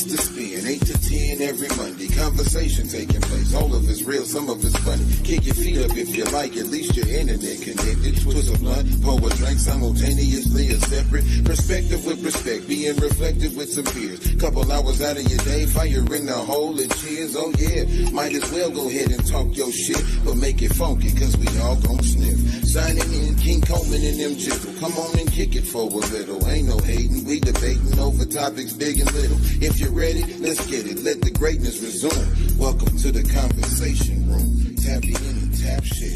just a spin, 8 to 10 every Monday. Conversation taking place, all of it's real, some of it's funny. Kick your feet up if you like, at least your internet connected. Twist a blunt, pour a drink simultaneously, a separate perspective with respect, being reflective with some fears. Couple hours out of your day, fire in the hole and cheers. Oh yeah, might as well go ahead and talk your shit, but make it funky, cause we all gon' sniff. Signing in, King Coleman and them jizzle. Come on and kick it for a little. Ain't no hating, we debating over topics big and little. If you're ready, let's get it. Let the greatness resume. Welcome to the Conversation Room. Tap in and tap share.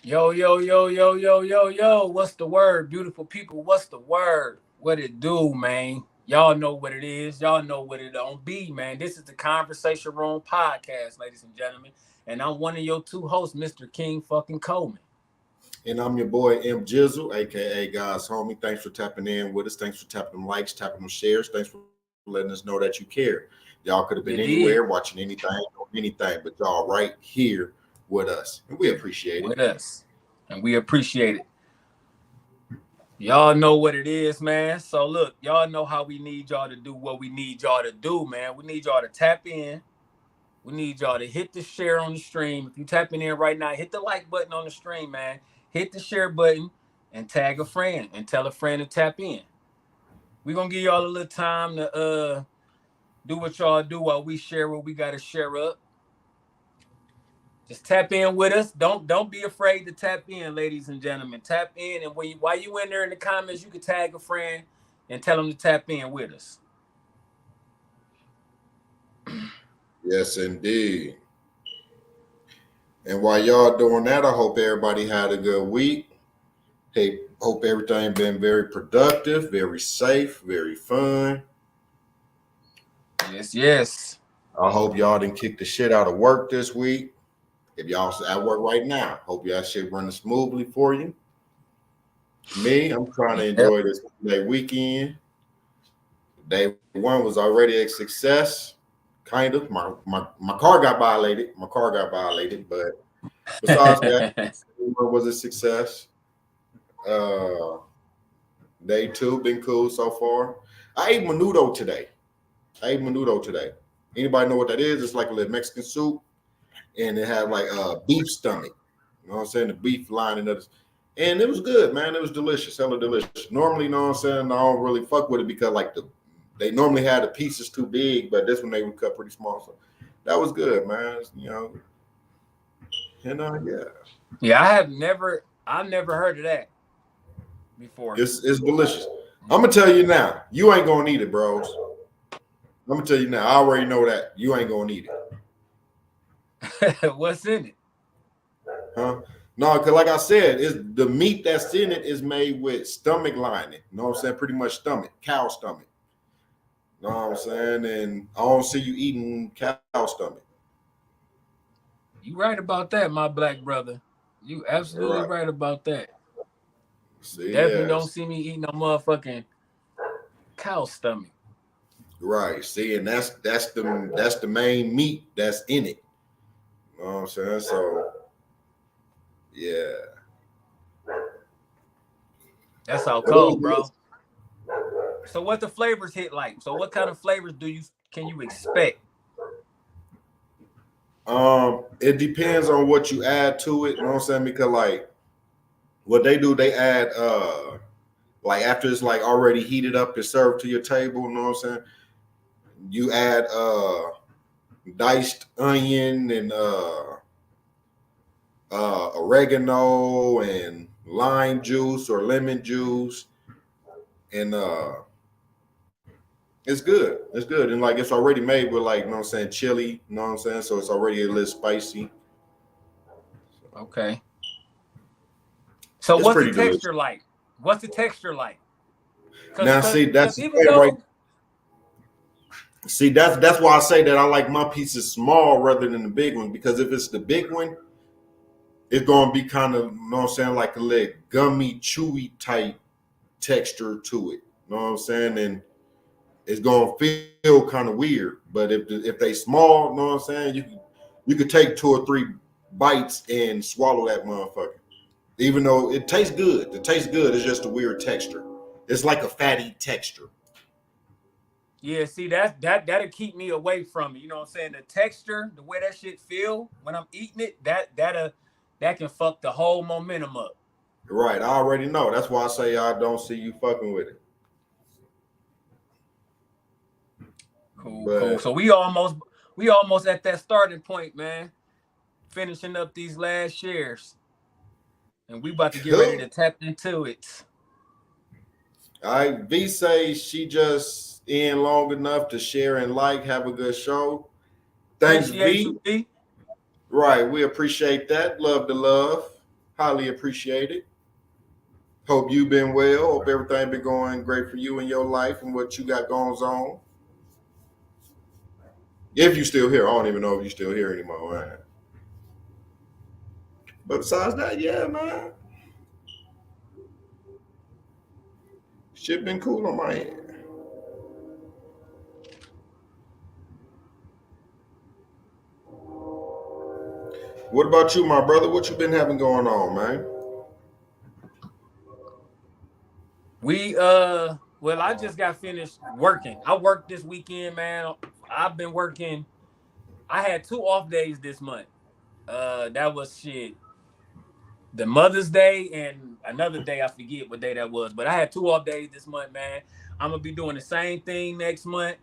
Yo. What's the word, beautiful people? What's the word? What it do, man? Y'all know what it is. Y'all know what it don't be, man. This is the Konversation Room Podcast, ladies and gentlemen. And I'm one of your two hosts, Mr. King fucking Coleman. And I'm your boy, M. Jizzle, a.k.a. God's homie. Thanks for tapping in with us. Thanks for tapping them likes, tapping them shares. Thanks for letting us know that you care. Y'all could have been anywhere watching anything, but y'all right here with us. And we appreciate it. With us. And we appreciate it. Y'all know what it is, man. So look, y'all know how we need y'all to do what we need y'all to do, man. We need y'all to tap in. We need y'all to hit the share on the stream. If you tapping in right now, hit the like button on the stream, man. Hit the share button and tag a friend and tell a friend to tap in. We're going to give y'all a little time to do what y'all do while we share what we got to share up. Just tap in with us. Don't be afraid to tap in, ladies and gentlemen. Tap in, and while you in there in the comments, you can tag a friend and tell them to tap in with us. Yes, indeed. And while y'all doing that, I hope everybody had a good week. Hey, hope everything been very productive, very safe, very fun. Yes. I hope y'all didn't kick the shit out of work this week. If y'all at work right now, hope y'all shit running smoothly for you. Me, I'm trying to enjoy this weekend. Day one was already a success. Kind of. My car got violated. But besides that, it was a success. Day two been cool so far. I ate menudo today. Anybody know what that is? It's like a little Mexican soup, and it had like beef stomach. You know what I'm saying? The beef line and others. And it was good, man. It was delicious, hella delicious. Normally, you know what I'm saying, I don't really fuck with it because like they normally had the pieces too big, but this one they would cut pretty small. So that was good, man. You know, and yeah. Yeah, I've never heard of that before. It's delicious. I'm gonna tell you now, you ain't gonna need it, bros. I'm gonna tell you now, I already know that you ain't gonna need it. What's in it? Huh? No, because like I said, it's the meat that's in it is made with stomach lining. You know what I'm saying? Pretty much stomach, cow stomach. You know what I'm saying? And I don't see you eating cow stomach. You right about that, my black brother. You absolutely right about that. See, definitely don't see me eating no motherfucking cow stomach. Right. See, and that's the main meat that's in it. You know what I'm saying? So yeah. That's how cold, bro. So what the flavors hit like? So what kind of flavors can you expect? It depends on what you add to it, you know what I'm saying? Because like what they do, they add like after it's like already heated up and served to your table, you know what I'm saying? You add diced onion and oregano and lime juice or lemon juice, and it's good. It's good. And like it's already made with like, you know what I'm saying, chili, you know what I'm saying? So it's already a little spicy. Okay. So it's what's the texture like? What's the texture like? Now see, that's right. See, that's why I say that I like my pieces small rather than the big one, because if it's the big one, it's gonna be kind of, you know what I'm saying, like a little gummy, chewy type texture to it. You know what I'm saying? And it's gonna feel kind of weird. But if they small, you know what I'm saying, you could take 2 or 3 bites and swallow that motherfucker. Even though it tastes good. It tastes good, it's just a weird texture. It's like a fatty texture. Yeah, see that'll keep me away from it. You know what I'm saying? The texture, the way that shit feel when I'm eating it, that can fuck the whole momentum up. Right, I already know. That's why I say I don't see you fucking with it. Cool. So we almost at that starting point, man. Finishing up these last shares. And we about to get ready to tap into it. All right, V say she just in long enough to share and like. Have a good show. Thanks, Appreciate V. you, V. Right, we appreciate that. Love the love. Highly appreciate it. Hope you've been well. Hope everything been going great for you in your life and what you got going on. If you still here, I don't even know if you still here anymore, man. But besides that, yeah, man. Shit been cool on my end. What about you, my brother? What you been having going on, man? Well, I just got finished working. I worked this weekend, man. I've been working. I had 2 off days this month. That was shit. The Mother's Day and another day, I forget what day that was, but I had 2 off days this month, man. I'm gonna be doing the same thing next month.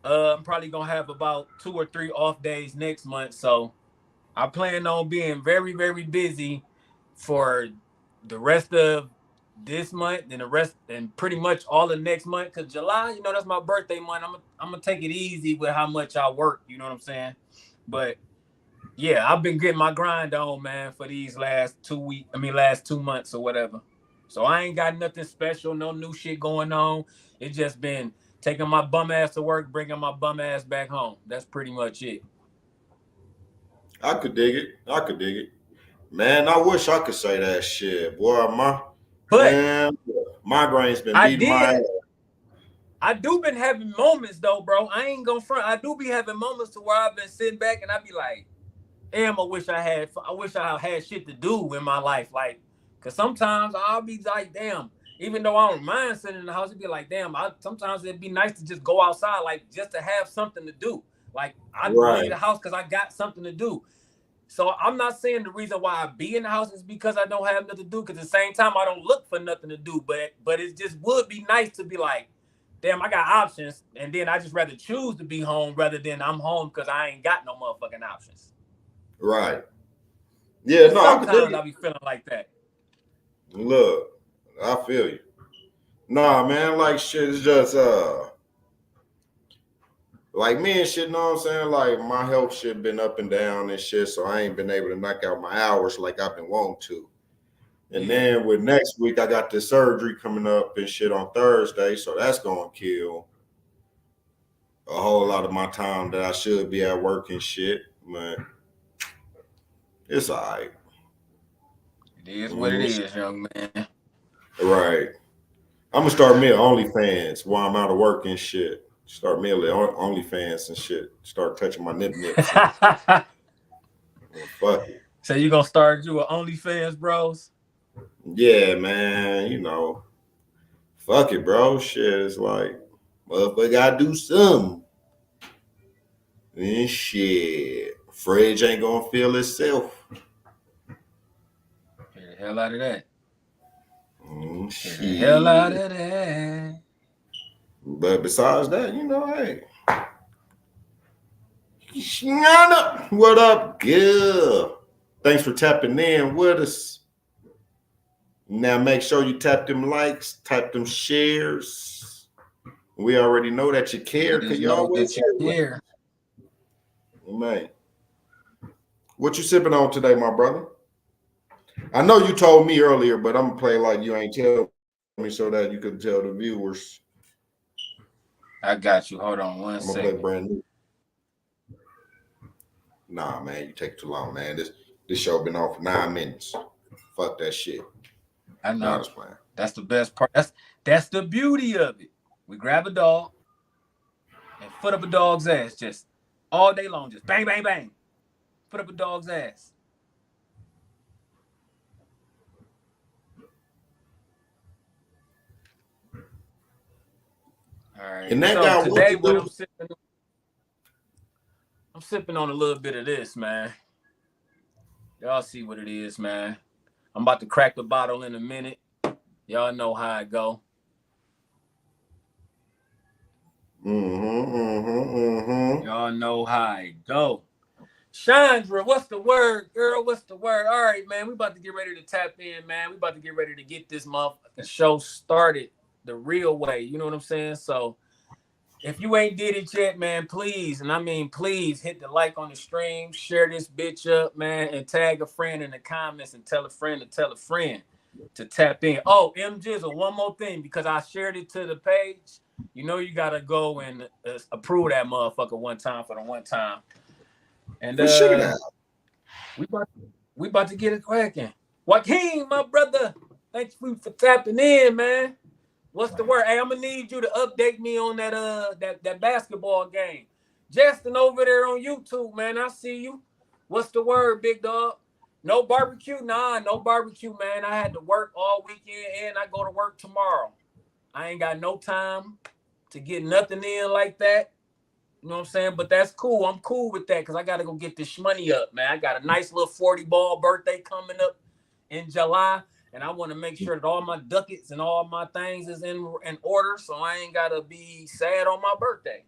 I'm probably gonna have about 2 or 3 off days next month. So I plan on being very, very busy for the rest of this month and the rest and pretty much all of next month. Cause July, that's my birthday month. I'm gonna take it easy with how much I work, you know what I'm saying? But yeah, I've been getting my grind on, man, for these last 2 months or whatever. So I ain't got nothing special, no new shit going on. It's just been taking my bum ass to work, bringing my bum ass back home. That's pretty much it. I could dig it. Man, I wish I could say that shit. Boy, migraines been beating my ass. I do been having moments though, bro. I ain't gonna front. I do be having moments to where I've been sitting back and I be like, damn, I wish I had shit to do in my life. Like, cause sometimes I'll be like, damn, even though I don't mind sitting in the house, it'd be like, damn, sometimes it'd be nice to just go outside, like just to have something to do. Like I leave the house because I got something to do. So I'm not saying the reason why I be in the house is because I don't have nothing to do. Cause at the same time, I don't look for nothing to do. But it just would be nice to be like, damn, I got options. And then I just rather choose to be home rather than I'm home because I ain't got no motherfucking options. Right. Yeah, no, sometimes I be feeling like that. Look, I feel you. Nah, man, like shit is just like me and shit, know what I'm saying? Like my health shit been up and down and shit, so I ain't been able to knock out my hours like I've been wanting to. And then with next week, I got this surgery coming up and shit on Thursday, so that's gonna kill a whole lot of my time that I should be at work and shit. Man, it's all right. It is what it is, young man. Right. I'm gonna start me an OnlyFans while I'm out of work and shit. Start me an OnlyFans and shit. Start touching my nips. Fuck it. So you gonna start you an OnlyFans, bros? Yeah, man. Fuck it, bro. Shit, it's like, motherfucker gotta do something. And shit, fridge ain't gonna fill itself. Get the hell out of that. Shit. Get the hell out of that. But besides that, hey. What up, girl? Thanks for tapping in with us. Now make sure you tap them likes, tap them shares. We already know that you care because you always care. Man. What you sipping on today, my brother? I know you told me earlier, but I'm gonna play like you ain't tell me so that you could tell the viewers. I got you. Hold on one second. I'm gonna play brand new. Nah, man, you take too long, man. This show been on for 9 minutes. Fuck that shit. I know. That's the best part. That's the beauty of it. We grab a dog and foot up a dog's ass just all day long. Just bang, bang, bang. Put up a dog's ass. right. And that so guy today, what I'm sipping on a little bit of this, man. Y'all see what it is, man. I'm about to crack the bottle in a minute. Y'all know how it go. Y'all know how it go. Chandra, what's the word, girl? What's the word? All right, man. We about to get ready to tap in, man. We about to get ready to get this motherfucking show started the real way. You know what I'm saying? So if you ain't did it yet, man, please, and I mean please, hit the like on the stream, share this bitch up, man, and tag a friend in the comments and tell a friend to tell a friend to tap in. Oh, M Jizzle, one more thing, because I shared it to the page. You know you gotta go and approve that motherfucker one time for the one time. And we about to get it cracking. Joaquin, my brother, thank you for tapping in, man. What's the word? Hey, I'm gonna need you to update me on that basketball game. Justin over there on YouTube, man. I see you. What's the word, big dog? No barbecue? Nah, no barbecue, man. I had to work all weekend and I go to work tomorrow. I ain't got no time to get nothing in like that. You know what I'm saying? But that's cool. I'm cool with that because I got to go get this money up, man. I got a nice little 40-ball birthday coming up in July, and I want to make sure that all my ducats and all my things is in order, so I ain't got to be sad on my birthday.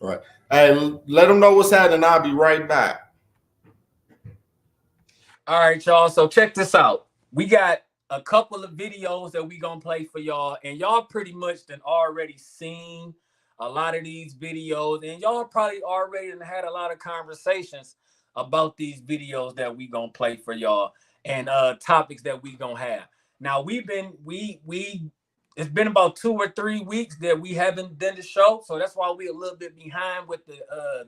All right. Hey, let them know what's happening. I'll be right back. All right, y'all. So check this out. We got a couple of videos that we going to play for y'all, and y'all pretty much done already seen a lot of these videos, and y'all probably already had a lot of conversations about these videos that we gonna play for y'all and topics that we gonna have. Now it's been about 2 or 3 weeks that we haven't done the show, so that's why we a little bit behind with the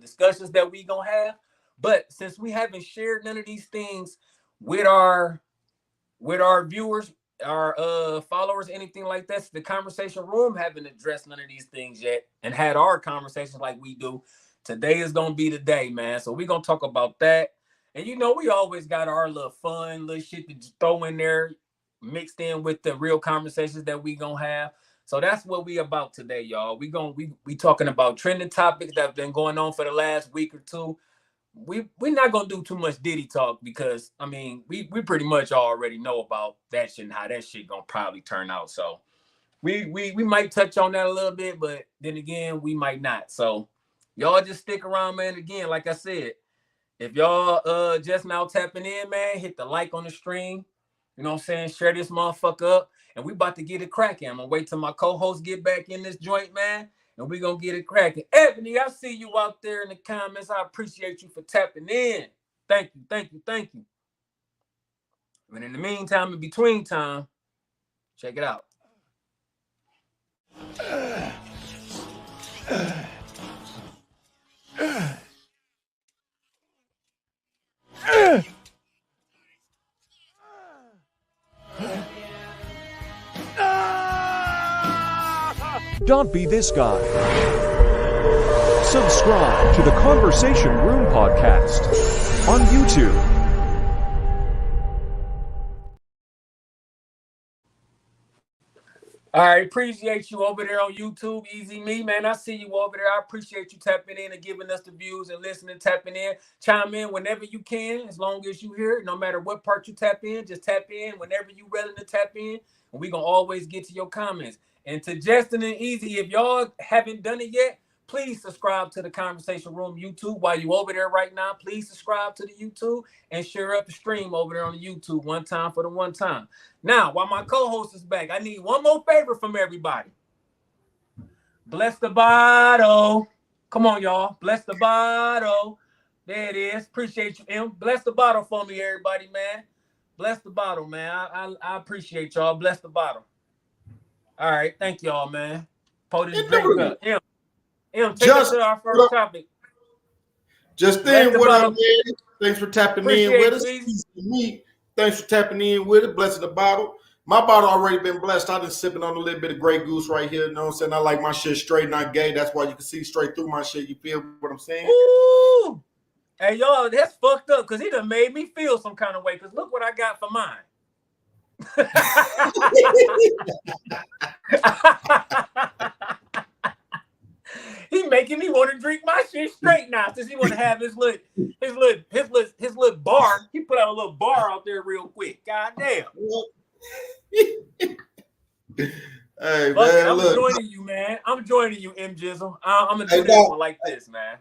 discussions that we gonna have. But since we haven't shared none of these things with our viewers, our followers, anything like that, the conversation room haven't addressed none of these things yet and had our conversations like we do. Today is gonna be the day, man. So we're gonna talk about that. And you know, we always got our little fun little shit to throw in there, mixed in with the real conversations that we gonna have. So that's what we about today, y'all. We talking about trending topics that have been going on for the last week or two. We're not gonna do too much Diddy talk because I mean we pretty much already know about that shit and how that shit gonna probably turn out. So we might touch on that a little bit, but then again we might not. So y'all just stick around, man. Again, like I said, if y'all just now tapping in, man, hit the like on the stream. You know what I'm saying? Share this motherfucker up, and we about to get it cracking. I'm gonna wait till my co-hosts get back in this joint, man. And we're going to get it cracking. Ebony, I see you out there in the comments. I appreciate you for tapping in. Thank you, thank you, thank you. But in the meantime, in between time, check it out. Don't be this guy. Subscribe to the Conversation Room Podcast on YouTube. All right, appreciate you over there on YouTube, Easy Me, man. I see you over there. I appreciate you tapping in and giving us the views and listening, tapping in. Chime in whenever you can, as long as you hear it. No matter what part you tap in, just tap in whenever you're ready to tap in. And we're going to always get to your comments. And to Justin and Easy, if y'all haven't done it yet, please subscribe to the Conversation Room YouTube. While you over there right now, please subscribe to the YouTube and share up the stream over there on the YouTube one time for the one time. Now, while my co-host is back, I need one more favor from everybody. Bless the bottle. Come on, y'all. Bless the bottle. There it is. Appreciate you, M. Bless the bottle for me, everybody, man. Bless the bottle, man. I appreciate y'all. Bless the bottle. All right. Thank y'all, man. Pour this drink up. M, take us to our first topic. Justin, what up, man? Thanks for tapping in with us. Thanks for tapping in with it. Blessing the bottle. My bottle already been blessed. I've been sipping on a little bit of Grey Goose right here. You know what I'm saying? I like my shit straight, not gay. That's why you can see straight through my shit. You feel what I'm saying? Ooh. Hey, y'all, that's fucked up because he done made me feel some kind of way because look what I got for mine. He making me want to drink my shit straight now. Since he want to have his little bar. He put out a little bar out there real quick. God damn. Hey, Fuck it, man, I'm look. joining you, man. I'm joining you, M Jizzle. I'm gonna do this one like this, man.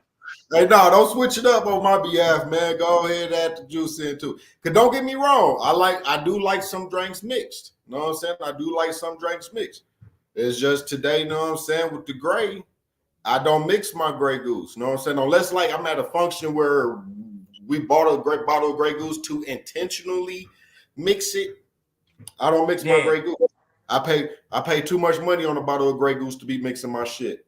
Hey, no, don't switch it up on my behalf, man. Go ahead and add the juice in too. Cause don't get me wrong, I do like some drinks mixed. You know what I'm saying? I do like some drinks mixed. It's just today, you know what I'm saying, with the gray, I don't mix my Grey Goose. You know what I'm saying? Unless like I'm at a function where we bought a great bottle of Grey Goose to intentionally mix it. I don't mix my Grey Goose. I pay too much money on a bottle of Grey Goose to be mixing my shit.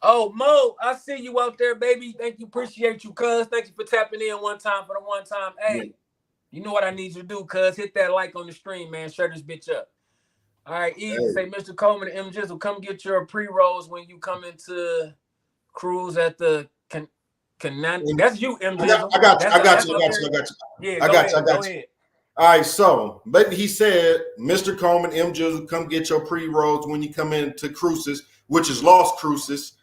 Oh, Mo, I see you out there, baby. Thank you. Appreciate you, cuz. Thank you for tapping in one time for the one time. Hey, you know what I need you to do, cuz. Hit that like on the stream, man. Share this bitch up. All right, easy. Say, Mr. Coleman and M Jizzle, come get your pre-rolls when you come into cruise at the That's you, M Jizzle. I got you. Yeah, go ahead. All right, so but he said, Mr. Coleman, M Jizzle, come get your pre-rolls when you come into Cruises, which is Lost Cruises,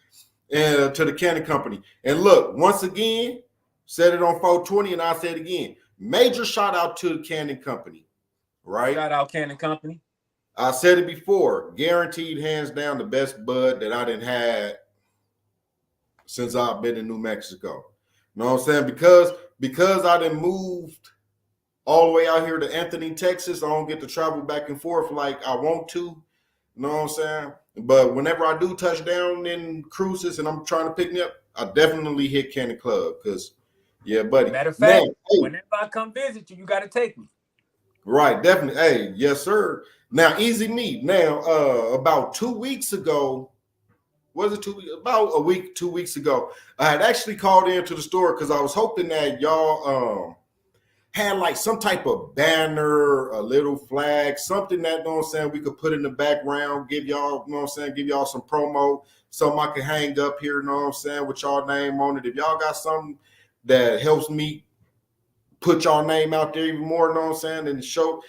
and to the Cannon Company. And look, once again, said it on 420, and I said it again. Major shout out to the Cannon Company, right? Shout out Cannon Company. I said it before, guaranteed hands down the best bud that I done had since I've been in New Mexico. You know what I'm saying? Because I done moved all the way out here to Anthony, Texas, I don't get to travel back and forth like I want to. You know what I'm saying? But whenever I do touch down in Cruises and I'm trying to pick me up, I definitely hit Cannon Club because, yeah, buddy. Matter of fact, whenever I come visit you, you got to take me. Right, definitely. Hey, yes, sir. Now, easy meat. Now, about 2 weeks ago, was it 2 weeks? About a week, 2 weeks ago, I had actually called into the store because I was hoping that y'all had like some type of banner, a little flag, something that, you know what I'm saying, we could put in the background, give y'all, you know what I'm saying, give y'all some promo, something I can hang up here, you know what I'm saying, with y'all name on it. If y'all got something that helps me put y'all name out there even more, you know what I'm saying, and show,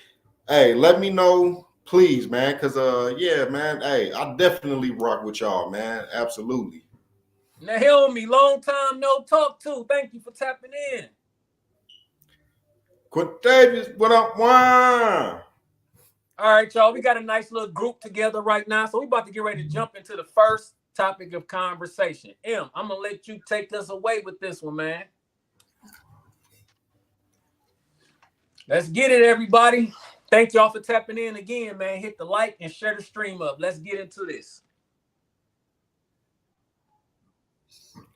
hey, let me know, please, man, because, yeah, man, hey, I definitely rock with y'all, man, absolutely. Now, help me, long time no talk to. Thank you for tapping in. Quintavious, what up, wine? All right, y'all, we got a nice little group together right now, so we about to get ready to jump into the first topic of conversation. M, I'm going to let you take us away with this one, man. Let's get it, everybody. Thank y'all for tapping in again, man. Hit the like and share the stream up. Let's get into this.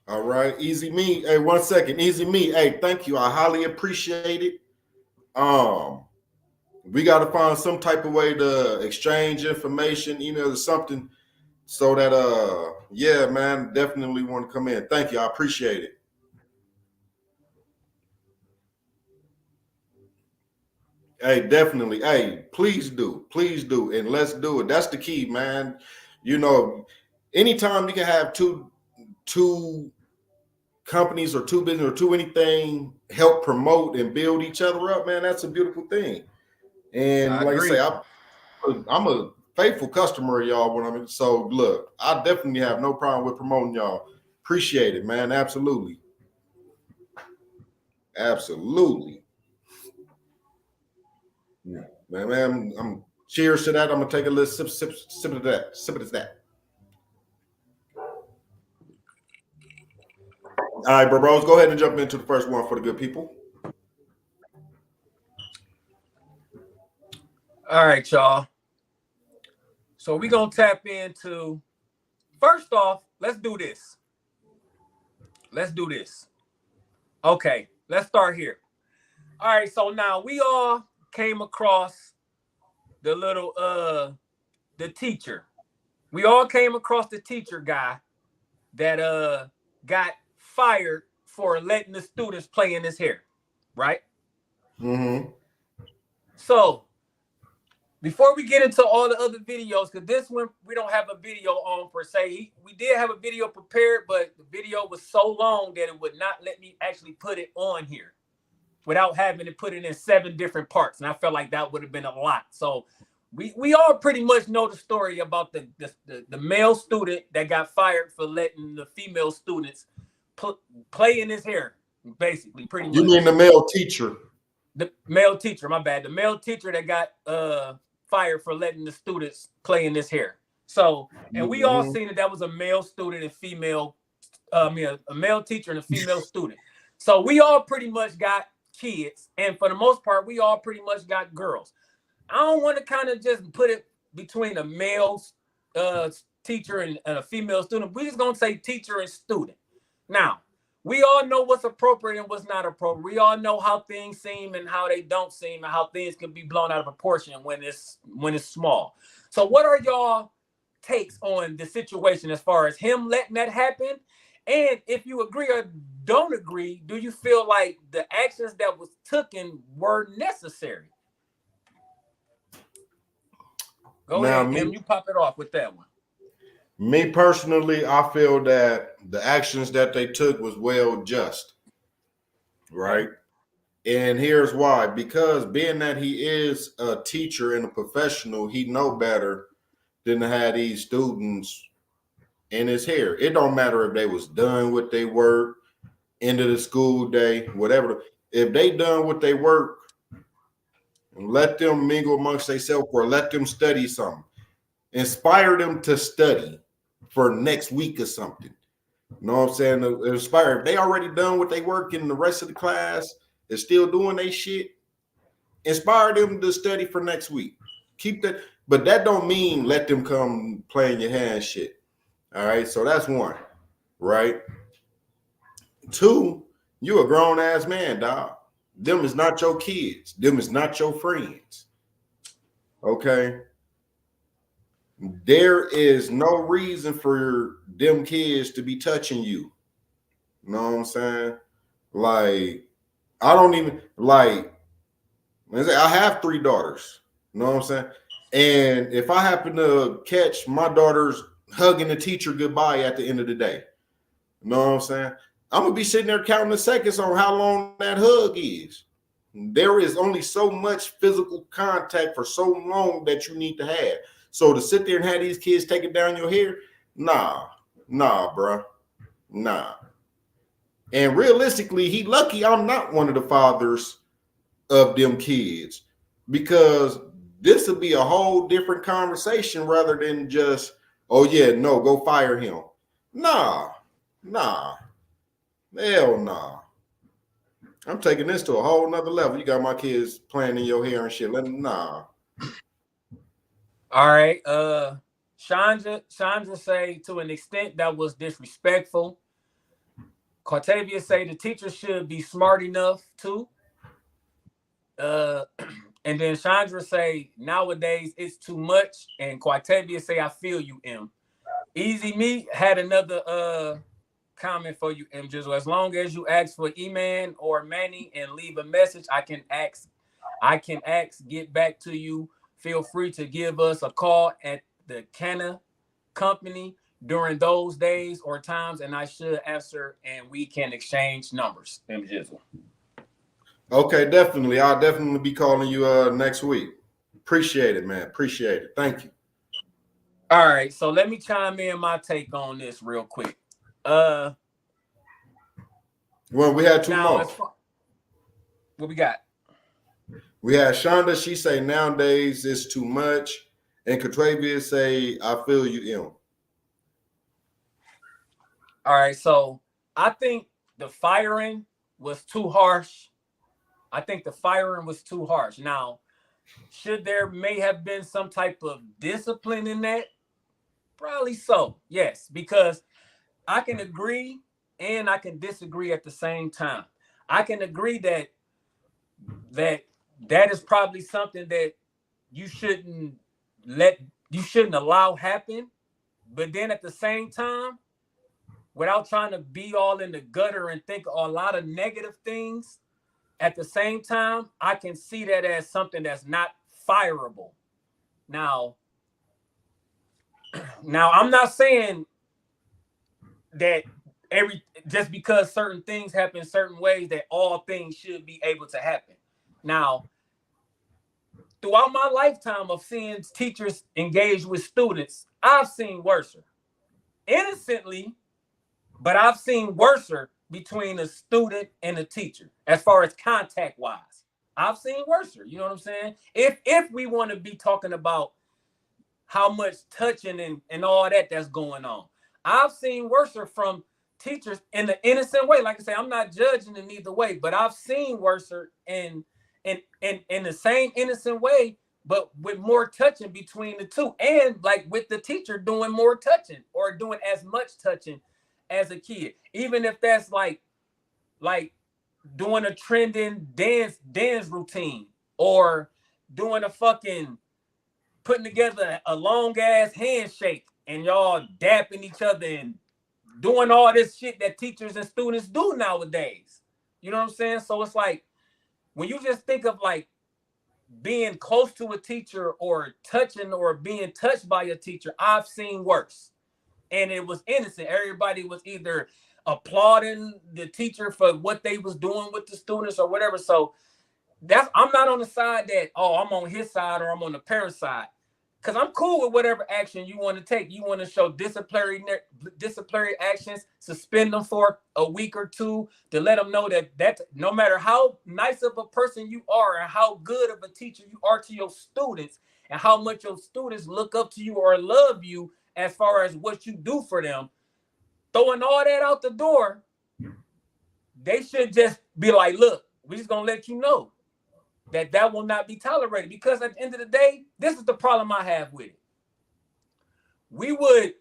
All right, Easy Me. Hey, 1 second. Easy Me. Hey, thank you. I highly appreciate it. We got to find some type of way to exchange information, email or something, so that yeah, man, definitely want to come in. Thank you. I appreciate it. Hey, definitely. Hey, please do. Please do. And let's do it. That's the key, man. You know, anytime you can have two companies or two business or two anything help promote and build each other up, man, that's a beautiful thing. And like I say, I'm a faithful customer of y'all when I'm in. So look, I definitely have no problem with promoting y'all. Appreciate it, man. Absolutely. Absolutely. Yeah. Man, I'm cheers to that. I'm gonna take a little sip of that. Sip of that. All right, bros, go ahead and jump into the first one for the good people. All right, y'all. So we're going to tap into, first off, let's do this. Okay, let's start here. All right, so now we all came across the little, the teacher. We all came across the teacher guy that got fired for letting the students play in his hair, right? Mm-hmm. So before we get into all the other videos, because this one we don't have a video on per se. We did have a video prepared, but the video was so long that it would not let me actually put it on here without having to put it in 7 different parts. And I felt like that would have been a lot. So we all pretty much know the story about the male student that got fired for letting the female students play in his hair, basically, pretty much. You mean the male teacher? The male teacher, my bad. The male teacher that got fired for letting the students play in his hair. So, and we all seen that was a male student and female, a male teacher and a female student. So we all pretty much got kids, and for the most part, we all pretty much got girls. I don't want to kind of just put it between a male teacher and a female student. We're just gonna say teacher and student. Now, we all know what's appropriate and what's not appropriate. We all know how things seem and how they don't seem, and how things can be blown out of proportion when it's small. So, what are y'all takes on the situation as far as him letting that happen? And if you agree or don't agree, do you feel like the actions that was taken were necessary? Go ahead, Kim. You pop it off with that one. Me personally, I feel that the actions that they took was well just, right? And here's why. Because being that he is a teacher and a professional, he know better than to have these students in his hair. It don't matter if they was done with their work, end of the school day, whatever. If they done with their work, let them mingle amongst themselves or let them study something. Inspire them to study for next week or something. You know what I'm saying? Inspire. If they already done what they work and the rest of the class is still doing their shit, inspire them to study for next week. Keep that, but that don't mean let them come play in your hand shit. All right, so that's one, right? Two, you a grown ass man, dog. Them is not your kids. Them is not your friends. Okay? There is no reason for them kids to be touching you. You know what I'm saying? Like, I don't even, like, I have 3 daughters. You know what I'm saying? And if I happen to catch my daughters hugging the teacher goodbye at the end of the day, you know what I'm saying? I'm going to be sitting there counting the seconds on how long that hug is. There is only so much physical contact for so long that you need to have. So to sit there and have these kids taking down your hair, nah, bro, nah. And realistically, he lucky I'm not one of the fathers of them kids, because this would be a whole different conversation rather than just, oh yeah, no, go fire him. Nah, hell nah. I'm taking this to a whole nother level. You got my kids playing in your hair and shit. Nah. All right. Chandra say to an extent that was disrespectful. Cortavia say the teacher should be smart enough too. And then Chandra say nowadays it's too much. And Cortavia say I feel you, M. Easy Me had another comment for you, M. Jizzle. As long as you ask for E-Man or Manny and leave a message, I can get back to you. Feel free to give us a call at the Canna Company during those days or times, and I should answer, and we can exchange numbers. M. Jizzle. Okay, definitely. I'll definitely be calling you next week. Appreciate it, man. Appreciate it. Thank you. All right, so let me chime in my take on this real quick. Well, we had 2 more. What we got? We had Shonda. She say nowadays it's too much, and Katravia say I feel you, M. All right, so I think the firing was too harsh. Now, should there may have been some type of discipline in that? Probably so, yes, because I can agree and I can disagree at the same time. I can agree that is probably something that you shouldn't allow happen. But then at the same time, without trying to be all in the gutter and think a lot of negative things, at the same time, I can see that as something that's not fireable. Now I'm not saying that just because certain things happen certain ways that all things should be able to happen. Now, throughout my lifetime of seeing teachers engage with students, I've seen worse. Innocently, but I've seen worse between a student and a teacher as far as contact wise. I've seen worse. You know what I'm saying? If we want to be talking about how much touching and all that's going on, I've seen worse from teachers in the innocent way. Like I say, I'm not judging in either way, but I've seen worse in the same innocent way, but with more touching between the two, and like with the teacher doing more touching or doing as much touching as a kid, even if that's like doing a trending dance routine, or doing a fucking putting together a long ass handshake and y'all dapping each other and doing all this shit that teachers and students do nowadays. You know what I'm saying? So it's like, when you just think of like being close to a teacher or touching or being touched by a teacher, I've seen worse. And it was innocent. Everybody was either applauding the teacher for what they was doing with the students or whatever. So I'm not on the side that, oh, I'm on his side or I'm on the parent side. Because I'm cool with whatever action you want to take. You want to show disciplinary actions, suspend them for a week or two to let them know that no matter how nice of a person you are and how good of a teacher you are to your students and how much your students look up to you or love you as far as what you do for them, throwing all that out the door, they should just be like, look, we're just going to let you know that will not be tolerated. Because at the end of the day, this is the problem I have with it. We would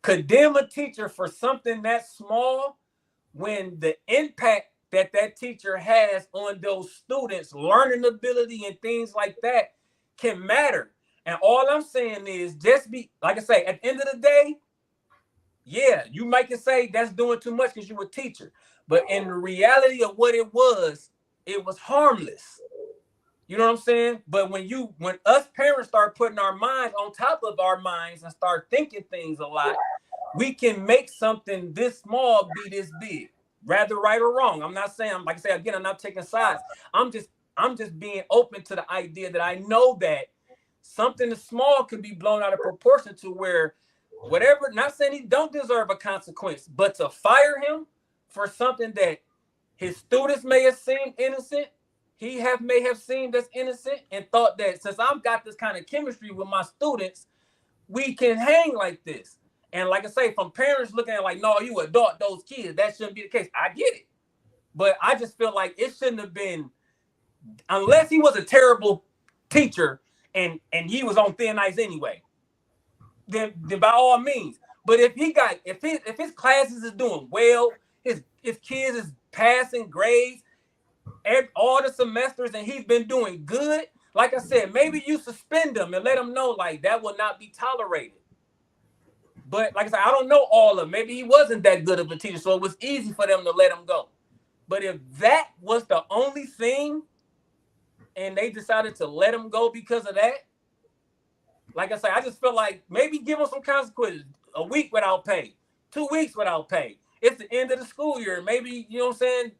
condemn a teacher for something that small when the impact that teacher has on those students' learning ability and things like that can matter. And all I'm saying is just be, like I say, at the end of the day, yeah, you might can say that's doing too much because you're a teacher. But in the reality of what it was harmless. You know what I'm saying? But when us parents start putting our minds on top of our minds and start thinking things a lot, we can make something this small be this big, rather right or wrong. I'm not saying, like I say again, I'm not taking sides. I'm just being open to the idea that I know that something as small can be blown out of proportion to where whatever, not saying he don't deserve a consequence, but to fire him for something that his students may have seemed innocent, he may have seemed as innocent and thought that since I've got this kind of chemistry with my students, we can hang like this. And like I say, from parents looking at like, no, you adult those kids, that shouldn't be the case. I get it. But I just feel like it shouldn't have been, unless he was a terrible teacher and he was on thin ice anyway, then by all means. But if his classes is doing well, his kids is passing grades, all the semesters, and he's been doing good, like I said, maybe you suspend him and let him know like that will not be tolerated. But like I said, I don't know all of them. Maybe he wasn't that good of a teacher, so it was easy for them to let him go. But if that was the only thing and they decided to let him go because of that, like I say, I just feel like maybe give him some consequences. A week without pay, 2 weeks without pay. It's the end of the school year. Maybe, you know what I'm saying?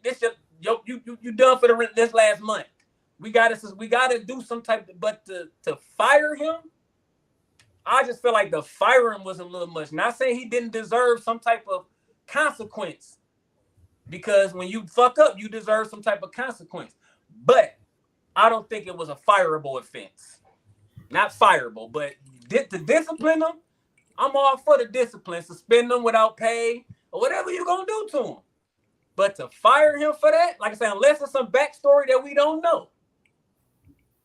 This just, you done for this last month. We gotta do some type of, but to fire him, I just feel like the firing was a little much. Not saying he didn't deserve some type of consequence, because when you fuck up, you deserve some type of consequence. But I don't think it was a fireable offense. Not fireable, but to discipline them, I'm all for the discipline. Suspend them without pay or whatever you're gonna do to him. But to fire him for that, like I said, unless it's some backstory that we don't know.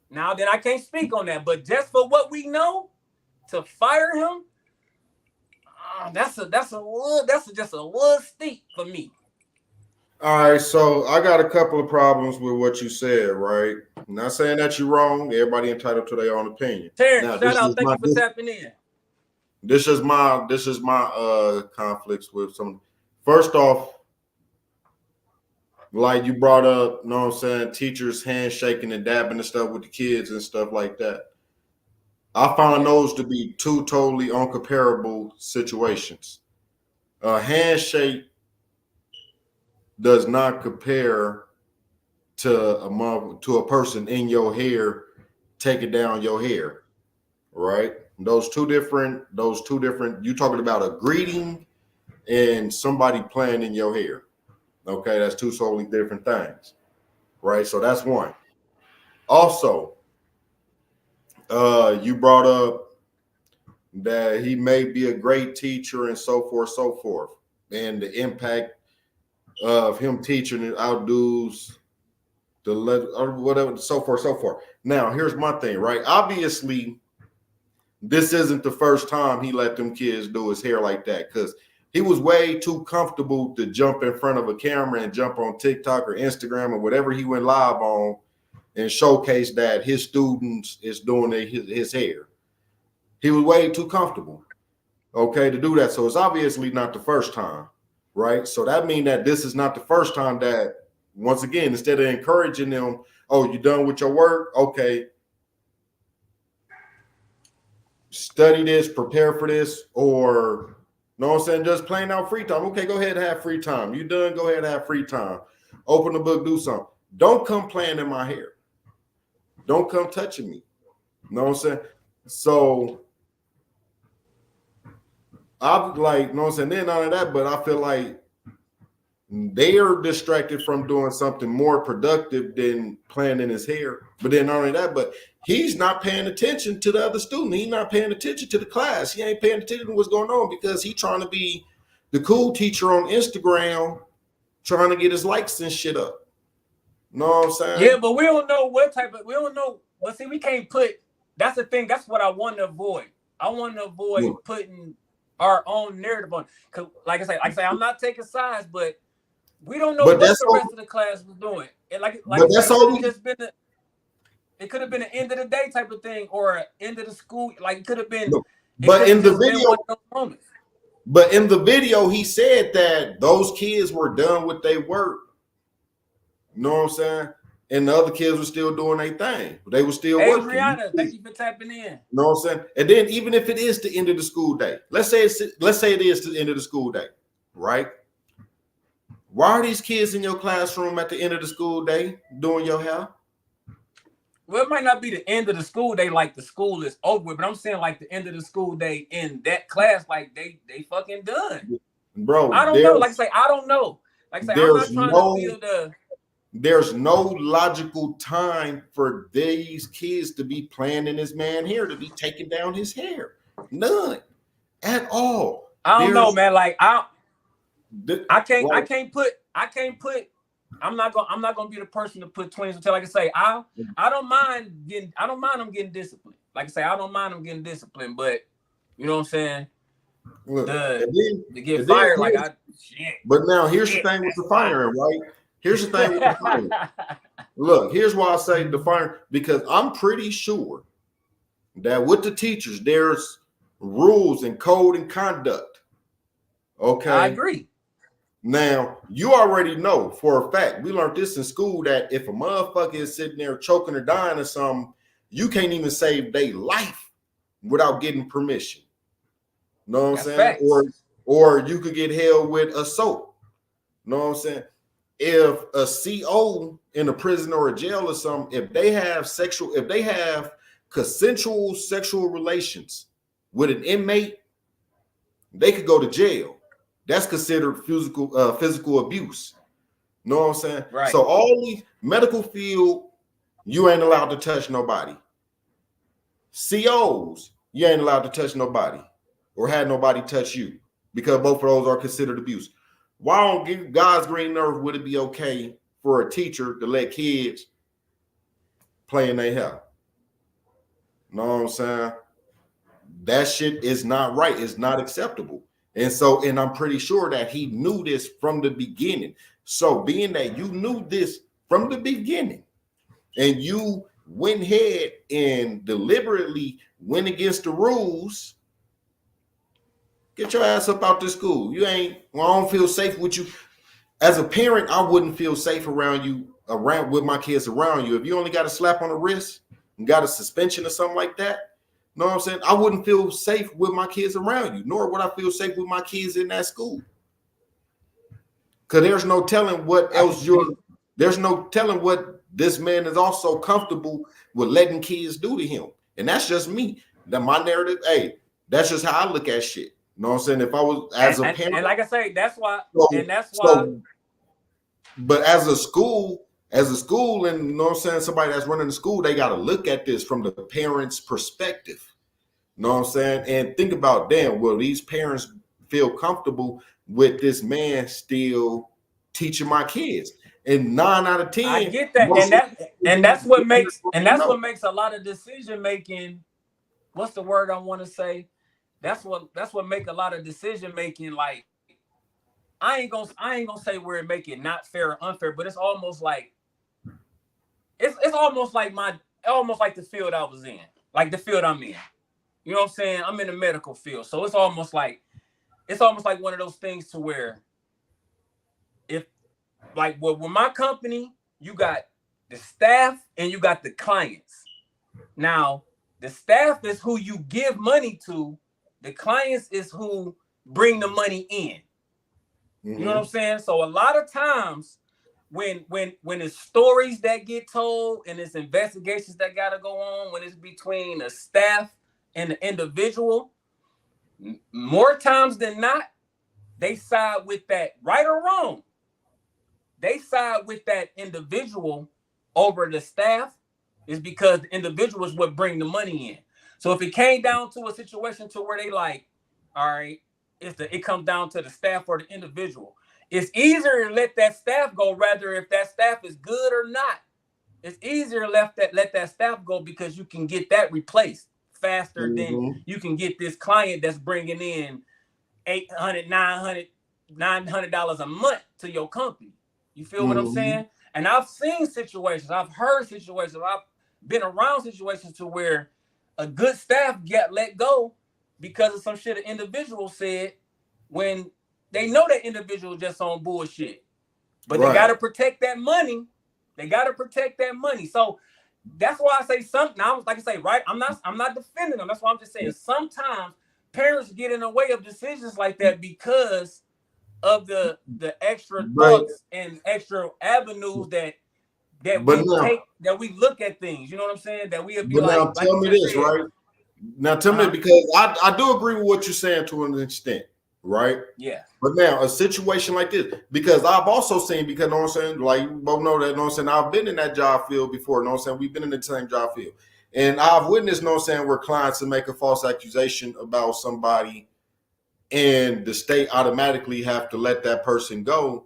Now then, I can't speak on that. But just for what we know, to fire him, that's just a little steep for me. All right, so I got a couple of problems with what you said, right? I'm not saying that you're wrong. Everybody entitled to their own opinion. Terrence, shout out. Thank you for tapping in. This is my conflicts with some. First off, like you brought up, you know what I'm saying, teachers handshaking and dabbing and stuff with the kids and stuff like that. I found those to be two totally uncomparable situations. A handshake does not compare to a person in your hair taking down your hair, right? Those two different, you talking about a greeting and somebody playing in your hair. Okay, that's two totally different things, right? So that's one. Also, you brought up that he may be a great teacher and so forth, and the impact of him teaching and outdoes or whatever, so forth. Now, here's my thing, right? Obviously, this isn't the first time he let them kids do his hair like that, because he was way too comfortable to jump in front of a camera and jump on TikTok or Instagram or whatever he went live on and showcase that his students is doing his hair. He was way too comfortable, okay, to do that. So it's obviously not the first time, right? So that means that this is not the first time that, once again, instead of encouraging them, oh, you done with your work? Okay. Study this, prepare for this, or, you know what I'm saying, just plain out free time. Okay, go ahead and have free time. You done? Go ahead and have free time. Open the book, do something. Don't come playing in my hair. Don't come touching me. You know what I'm saying? So I'm like, you know what I'm saying? Then none of that, but I feel like they are distracted from doing something more productive than playing in his hair. But then not only that, but he's not paying attention to the other student. He's not paying attention to the class. He ain't paying attention to what's going on because he's trying to be the cool teacher on Instagram, trying to get his likes and shit up. You know what I'm saying? Yeah, but we don't know but see, we can't put, that's the thing, that's what I want to avoid. I want to avoid putting our own narrative on. Cause like I say, I'm not taking sides, but we don't know what the rest of the class was doing. And like that's all just been it could have been an end of the day type of thing or an end of the school. Like it could have been. But in the video, he said that those kids were done with their work. You know what I'm saying? And the other kids were still doing their thing. They were still working. Brianna, thank you for tapping in. You know what I'm saying? And then even if it is the end of the school day, let's say it is the end of the school day, right? Why are these kids in your classroom at the end of the school day doing your hair? Well, it might not be the end of the school day, like the school is over with, but I'm saying like the end of the school day in that class, like they fucking done. Bro, I don't know. Like I say, I don't know. Like I say, I'm not trying to feel the. There's no logical time for these kids to be playing in this man's hair, to be taking down his hair. None at all. I don't know, man. Like I can't put. I'm not gonna be the person to put 20s until, like I say, I don't mind them getting disciplined. Like I say, I don't mind them getting disciplined, but you know what I'm saying? Look, to get fired, like shit. But now here's the thing with the firing, right? Here's the thing with the firing. Look, here's why I say the firing, because I'm pretty sure that with the teachers, there's rules and code and conduct. Okay. I agree. Now, you already know for a fact, we learned this in school, that if a motherfucker is sitting there choking or dying or something, you can't even save their life without getting permission. You know what I'm saying? Facts. Or you could get held with assault. You know what I'm saying? If a CO in a prison or a jail or something, if they have consensual sexual relations with an inmate, they could go to jail. That's considered physical abuse. You know what I'm saying? Right. So all these medical field, you ain't allowed to touch nobody. COs, you ain't allowed to touch nobody or have nobody touch you, because both of those are considered abuse. Why on God's green earth would it be okay for a teacher to let kids play in their hair? You know what I'm saying? That shit is not right. It's not acceptable. And I'm pretty sure that he knew this from the beginning. So being that you knew this from the beginning and you went ahead and deliberately went against the rules, get your ass up out this school. I don't feel safe with you. As a parent, I wouldn't feel safe with my kids around you. If you only got a slap on the wrist and got a suspension or something like that, you know what I'm saying? I wouldn't feel safe with my kids around you, nor would I feel safe with my kids in that school. Because there's no telling what this man is also comfortable with letting kids do to him. And that's just me. That my narrative, hey, that's just how I look at shit. You know what I'm saying? If I was as a parent. And like I say, that's why. But as a school, and you know what I'm saying, somebody that's running the school, they got to look at this from the parents' perspective. You know what I'm saying? And think about, damn, will these parents feel comfortable with this man still teaching my kids? And 9 out of 10, I get that, and that's what makes a lot of decision making. What's the word I want to say? That's what make a lot of decision making. Like, I ain't gonna say where it make it not fair or unfair, but it's almost like almost like the field I was in, like the field I'm in. You know what I'm saying? I'm in the medical field, so it's almost like one of those things to where with my company, you got the staff and you got the clients. Now, the staff is who you give money to. The clients is who bring the money in. You know what I'm saying? So a lot of times when it's stories that get told and it's investigations that gotta go on, when it's between the staff and the individual, more times than not, they side with that, right or wrong. They side with that individual over the staff is because the individual is what bring the money in. So if it came down to a situation to where they like, all right, it comes down to the staff or the individual. It's easier to let that staff go, rather if that staff is good or not. It's easier to let that staff go because you can get that replaced faster than you can get this client that's bringing in $800, $900 a month to your company. You feel what I'm saying? And I've seen situations, I've heard situations, I've been around situations to where a good staff get let go because of some shit an individual said when they know that individual just on bullshit. But they got to protect that money. So that's why I say something. Now, like I say, right? I'm not defending them. That's why I'm just saying sometimes parents get in the way of decisions like that because of the extra thoughts and extra avenues that we look at things. You know what I'm saying? That we'll be like. Now tell me this, right? Now tell me, because I do agree with what you're saying to an extent, right? Yeah. But now a situation like this, because I've also seen, because you know what I'm saying, like you both know that, you know what I'm saying, I've been in that job field before, you know what I'm saying, we've been in the same job field. And I've witnessed, you know what I'm saying, where clients will make a false accusation about somebody and the state automatically have to let that person go.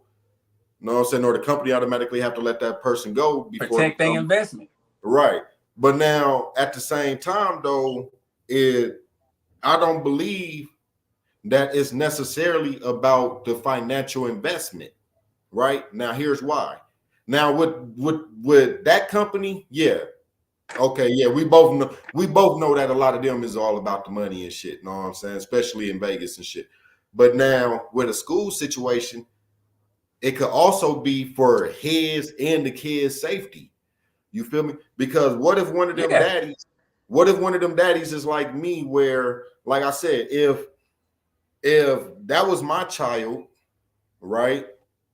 You know what I'm saying? Or the company automatically have to let that person go before protect their investment. Right. But now at the same time, though, I don't believe that it's necessarily about the financial investment. Right. Now, here's why. Now, with that company, yeah. Okay, yeah, we both know that a lot of them is all about the money and shit. You know what I'm saying? Especially in Vegas and shit. But now with a school situation, it could also be for his and the kids' safety. You feel me? Because what if one of them daddies is like me, where, like I said, if that was my child, right?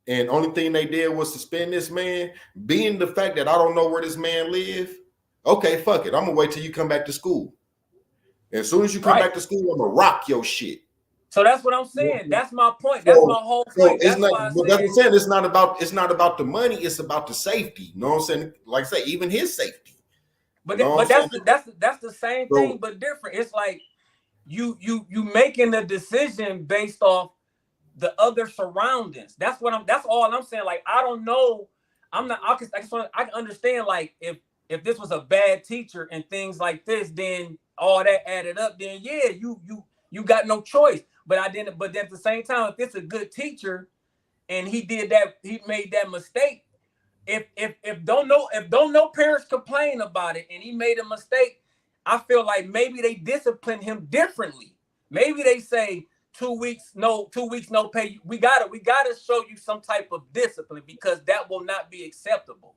And only thing they did was suspend this man, being the fact that I don't know where this man live. Okay, fuck it. I'm gonna wait till you come back to school. As soon as you come back to school, I'm gonna rock your shit. So that's what I'm saying. That's my point. That's my whole point. That's what I'm saying. It's not about the money. It's about the safety. You know what I'm saying? Like I say, even his safety. But that's the same thing, but different. It's like you making a decision based off the other surroundings. That's all I'm saying. Like, I don't know. I can understand, like, if this was a bad teacher and things like this, then all that added up, then yeah, you got no choice. But then at the same time, if it's a good teacher and he made that mistake, if don't know parents complain about it and he made a mistake, I feel like maybe they discipline him differently. Maybe they say 2 weeks no pay. We gotta show you some type of discipline, because that will not be acceptable.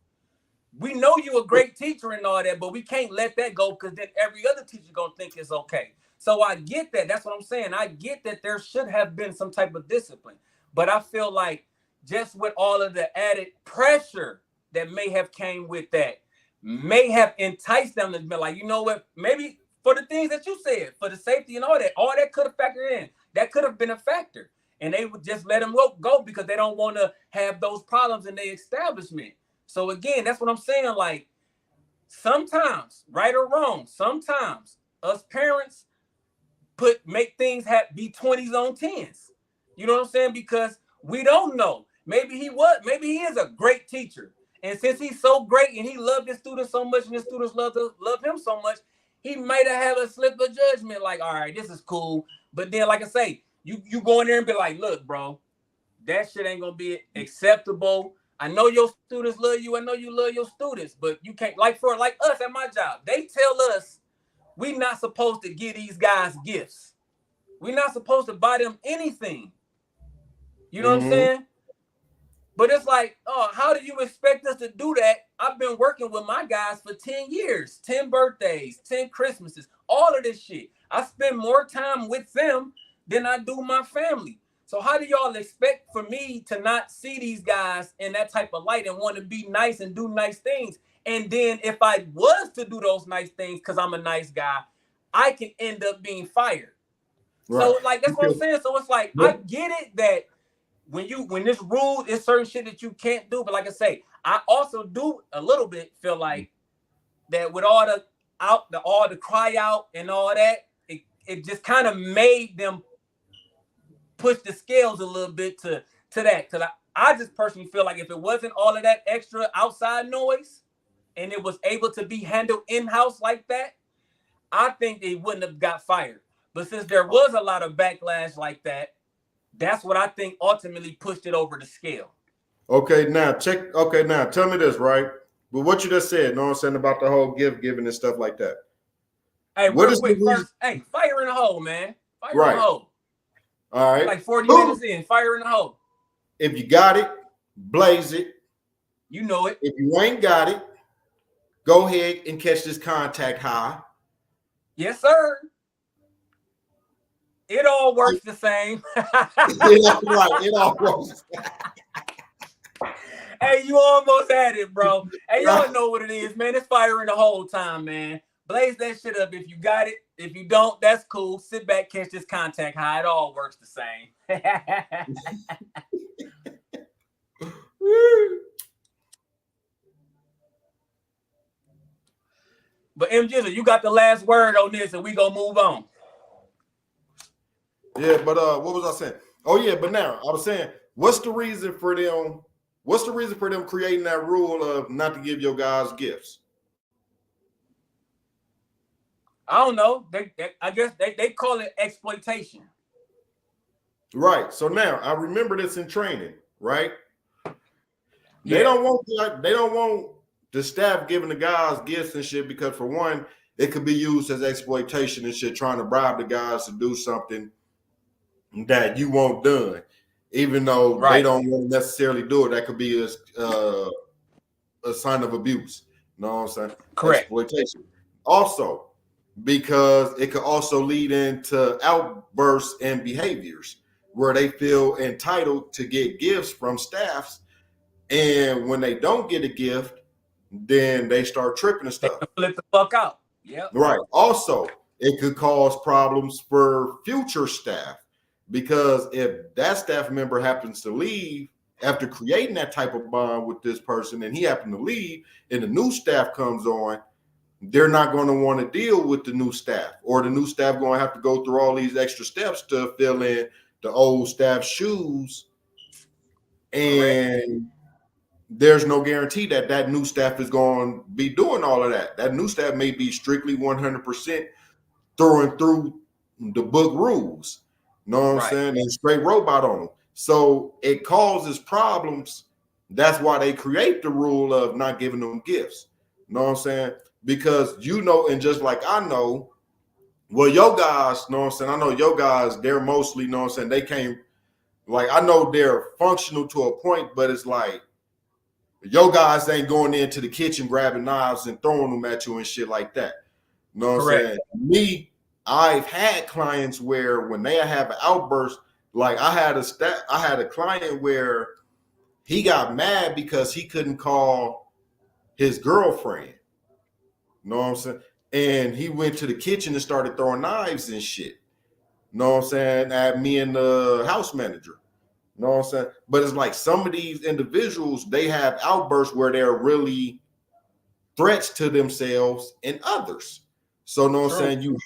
We know you a great teacher and all that, but we can't let that go, because then every other teacher gonna think it's okay. So I get that. That's what I'm saying. I get that there should have been some type of discipline, but I feel like just with all of the added pressure that may have came with that may have enticed them to be like, you know what, maybe for the things that you said, for the safety and all that could have factored in. That could have been a factor. And they would just let them go because they don't want to have those problems in their establishment. So again, that's what I'm saying. Like, sometimes, right or wrong, sometimes us parents make things be 20s on 10s. You know what I'm saying? Because we don't know. Maybe he is a great teacher. And since he's so great and he loved his students so much and his students love him so much, he might have had a slip of judgment like, all right, this is cool. But then, like I say, you go in there and be like, look, bro, that shit ain't going to be acceptable. I know your students love you. I know you love your students, but you can't, like us at my job, they tell us we're not supposed to give these guys gifts. We're not supposed to buy them anything. You know what I'm saying? But it's like, oh, how do you expect us to do that? I've been working with my guys for 10 years, 10 birthdays, 10 Christmases, all of this shit. I spend more time with them than I do my family. So how do y'all expect for me to not see these guys in that type of light and want to be nice and do nice things? And then if I was to do those nice things because I'm a nice guy, I can end up being fired. Right. So like, that's what I'm saying. So it's like, I get it that when this rule is certain shit that you can't do. But like I say, I also do a little bit feel like that with all the cry out and all that, it just kind of made them push the scales a little bit to that. Because I just personally feel like if it wasn't all of that extra outside noise and it was able to be handled in-house like that, I think they wouldn't have got fired. But since there was a lot of backlash like that, that's what I think ultimately pushed it over the scale. Okay, now tell me this, right? But what you just said, know what I'm saying, about the whole gift giving and stuff like that. Hey, real quick, first, fire in the hole, man. Fire in the hole. All right. Like 40 minutes in, fire in the hole. If you got it, blaze it. You know it. If you ain't got it, go ahead and catch this contact high. Yes, sir. It all works the same. It all works. Hey, you almost had it, bro. Hey, y'all know what it is, man. It's firing the whole time, man. Blaze that shit up if you got it. If you don't, that's cool. Sit back, catch this contact high. It all works the same. But M. Jizzle, you got the last word on this, and we gonna move on. Yeah, but what was I saying? Oh yeah, but now I was saying, what's the reason for them? What's the reason for them creating that rule of not to give your guys gifts? I don't know. I guess they call it exploitation. Right. So now I remember this in training, right? Yeah. They don't want the staff giving the guys gifts and shit because, for one, it could be used as exploitation and shit, trying to bribe the guys to do something that you want done, even though they don't want to necessarily do it. That could be a sign of abuse. You know what I'm saying? Correct. Exploitation. Also, because it could also lead into outbursts and behaviors where they feel entitled to get gifts from staffs, and when they don't get a gift, then they start tripping and stuff. They flip the fuck out. Yeah. Right. Also, it could cause problems for future staff, because if that staff member happens to leave after creating that type of bond with this person, and he happened to leave and the new staff comes on, they're not going to want to deal with the new staff, or the new staff going to have to go through all these extra steps to fill in the old staff's shoes. And there's no guarantee that that new staff is going to be doing all of that. That new staff may be strictly 100% through the book rules. You know what I'm saying? And straight robot on them. So it causes problems. That's why they create the rule of not giving them gifts. You know what I'm saying? Because you know, and just like I know, well, your guys, you know what I'm saying? I know your guys, they're mostly, you know what I'm saying? They can't, like, I know they're functional to a point, but it's like, your guys ain't going into the kitchen grabbing knives and throwing them at you and shit like that. You know what I'm saying? Me, I've had clients where when they have an outburst, like I had a client where he got mad because he couldn't call his girlfriend. You know what I'm saying? And he went to the kitchen and started throwing knives and shit. You know what I'm saying? At me and the house manager. You know what I'm saying? But it's like some of these individuals, they have outbursts where they're really threats to themselves and others. So, you know what I'm saying? You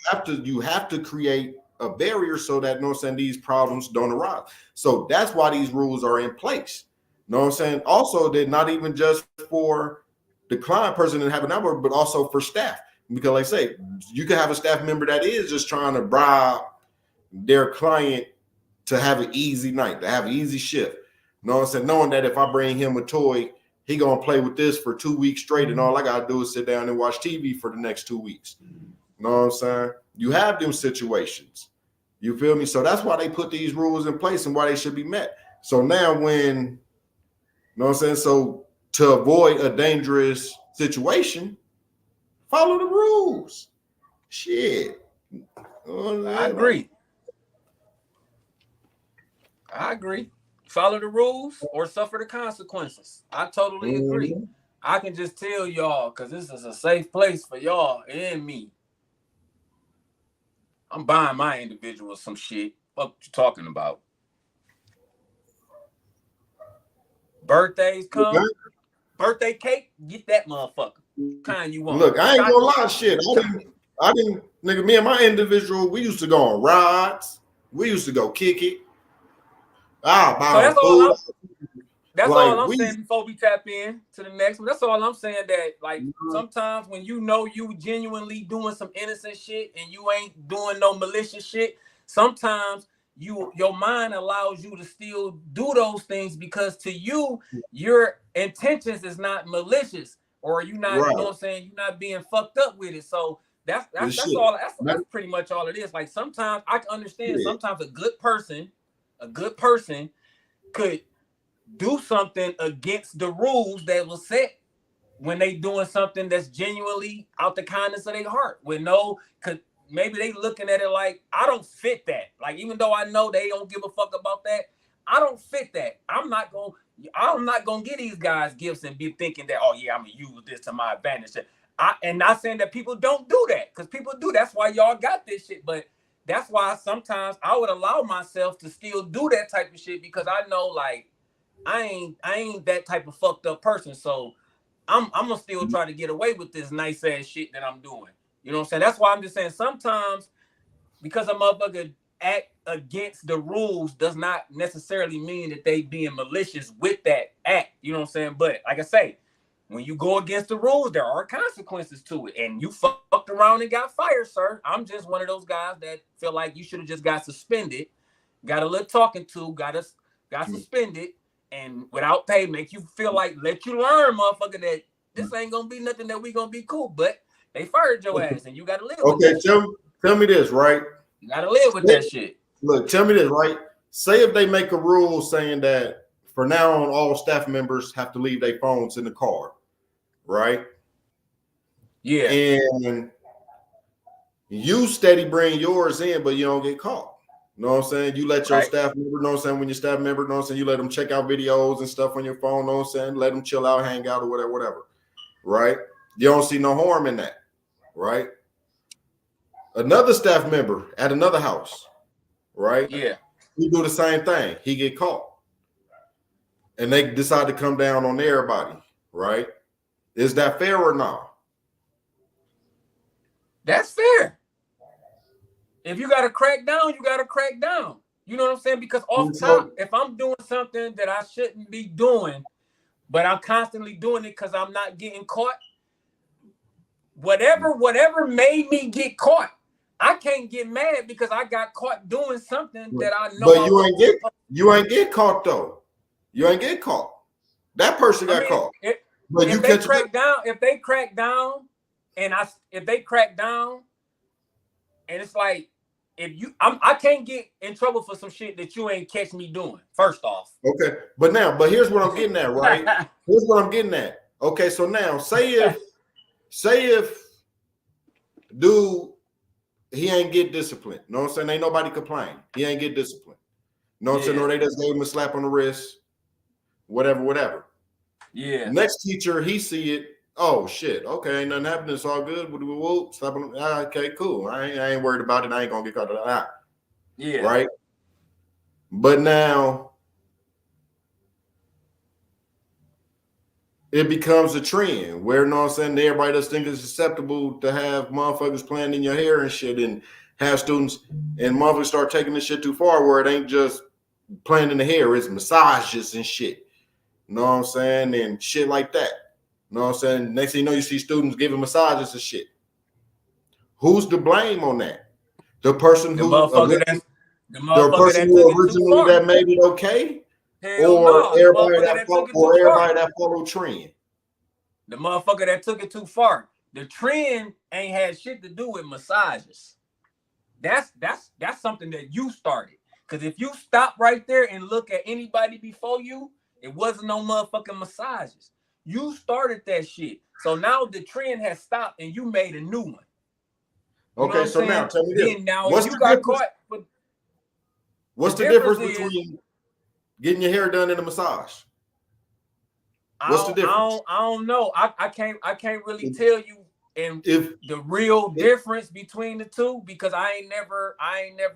have to create a barrier so that, you know what I'm saying, these problems don't arise. So that's why these rules are in place. You know what I'm saying? Also, they're not even just for the client person and have a number, but also for staff. Because like I say, you can have a staff member that is just trying to bribe their client to have an easy night, to have an easy shift. You know what I'm saying? Knowing that if I bring him a toy, he gonna play with this for 2 weeks straight, and all I gotta do is sit down and watch TV for the next 2 weeks. You know what I'm saying? You have them situations. You feel me? So that's why they put these rules in place and why they should be met. So now when, you know what I'm saying? So to avoid a dangerous situation, follow the rules. Shit. I agree. Follow the rules or suffer the consequences. I totally agree. I can just tell y'all, because this is a safe place for y'all and me. I'm buying my individuals some shit. What you talking about? Birthdays come. Birthday cake, get that motherfucker. Kind you want. Look, I ain't gonna lie, shit. I didn't, nigga, me and my individual, we used to go on rides. We used to go kick it. That's all I'm saying before we tap in to the next one. That's all I'm saying, that like sometimes when you know you genuinely doing some innocent shit and you ain't doing no malicious shit, sometimes your mind allows you to still do those things because to you, your intentions is not malicious, or you not, you know what I'm saying, you're not being fucked up with it. So that's pretty much all it is. Like sometimes I can understand sometimes a good person could do something against the rules that was set when they doing something that's genuinely out the kindness of their heart. Cause maybe they looking at it like, I don't fit that. Like, even though I know they don't give a fuck about that, I don't fit that. I'm not gonna get these guys gifts and be thinking that, oh yeah, I'm gonna use this to my advantage. And not saying that people don't do that, because people do. That's why y'all got this shit. But that's why sometimes I would allow myself to still do that type of shit, because I know, like, I ain't that type of fucked up person. So I'm gonna still try to get away with this nice ass shit that I'm doing. You know what I'm saying? That's why I'm just saying sometimes because a motherfucker act against the rules does not necessarily mean that they being malicious with that act. You know what I'm saying? But like I say, when you go against the rules, there are consequences to it. And you fucked around and got fired, sir. I'm just one of those guys that feel like you should have just got suspended, got a little talking to, got suspended, and without pay, make you feel like, let you learn, motherfucker, that this ain't gonna be nothing that we gonna be cool. But they fired your ass, and you gotta live with that. Okay, tell me this, right? You gotta live with that shit. Look, tell me this, right? Say if they make a rule saying that for now on, all staff members have to leave their phones in the car, right? Yeah. And you steady bring yours in, but you don't get caught. You know what I'm saying? You let your staff member, you know what I'm saying? When your staff member, you know what I'm saying? You let them check out videos and stuff on your phone, you know what I'm saying? Let them chill out, hang out, or whatever, right? You don't see no harm in that, right? Another staff member at another house, right? Yeah. He do the same thing. He get caught. And they decide to come down on everybody, right? Is that fair or not? That's fair. If you got to crack down, you got to crack down. You know what I'm saying? Because off top, if I'm doing something that I shouldn't be doing, but I'm constantly doing it because I'm not getting caught, whatever made me get caught, I can't get mad because I got caught doing something that I know. But you ain't get caught though. You ain't get caught. That person got caught. But if they crack down, and it's like, I can't get in trouble for some shit that you ain't catch me doing. First off. Okay, but here's what I'm getting at, right? Here's what I'm getting at. Okay, so now say if dude, he ain't get disciplined. You know what I'm saying? Ain't nobody complain. He ain't get disciplined. You know what I'm saying? Or they just gave him a slap on the wrist. whatever. Yeah. Next teacher, he see it. Oh shit. Okay, ain't nothing happening. It's all good. Whoop. Stop. Okay, cool. I ain't worried about it. I ain't gonna get caught. Yeah. Right. But now it becomes a trend where, you know what I'm saying, everybody just thinks it's acceptable to have motherfuckers playing in your hair and shit, and have students and motherfuckers start taking this shit too far where it ain't just playing in the hair, it's massages and shit. You know what I'm saying? And shit like that. You know what I'm saying? Next thing you know, you see students giving massages and shit. Who's to blame on that? The person who originally that made it okay? Hell or no, everybody that follow trend? The motherfucker that took it too far. The trend ain't had shit to do with massages. That's something that you started. Because if you stop right there and look at anybody before you, it wasn't no motherfucking massages. You started that shit. So now the trend has stopped and you made a new one. Okay, so now tell me this. Now what's you got caught? What's the difference between getting your hair done and a massage? What's the difference? I don't know. I can't really tell you the real difference between the two, because I ain't never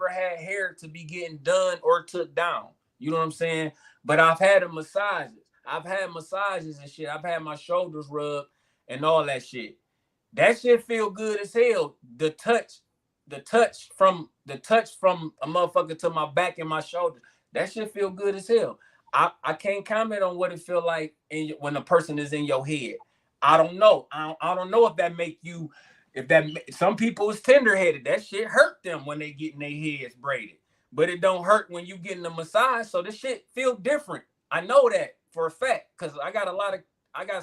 had hair to be getting done or took down. You know what I'm saying? But I've had massages. I've had massages and shit. I've had my shoulders rubbed and all that shit. That shit feel good as hell. The touch from a motherfucker to my back and my shoulder. That shit feel good as hell. I can't comment on what it feel like when a person is in your head. I don't know. I don't know if that make you. Some people is tender-headed. That shit hurt them when they getting their heads braided. But it don't hurt when you getting a massage. So this shit feel different. I know that for a fact because I got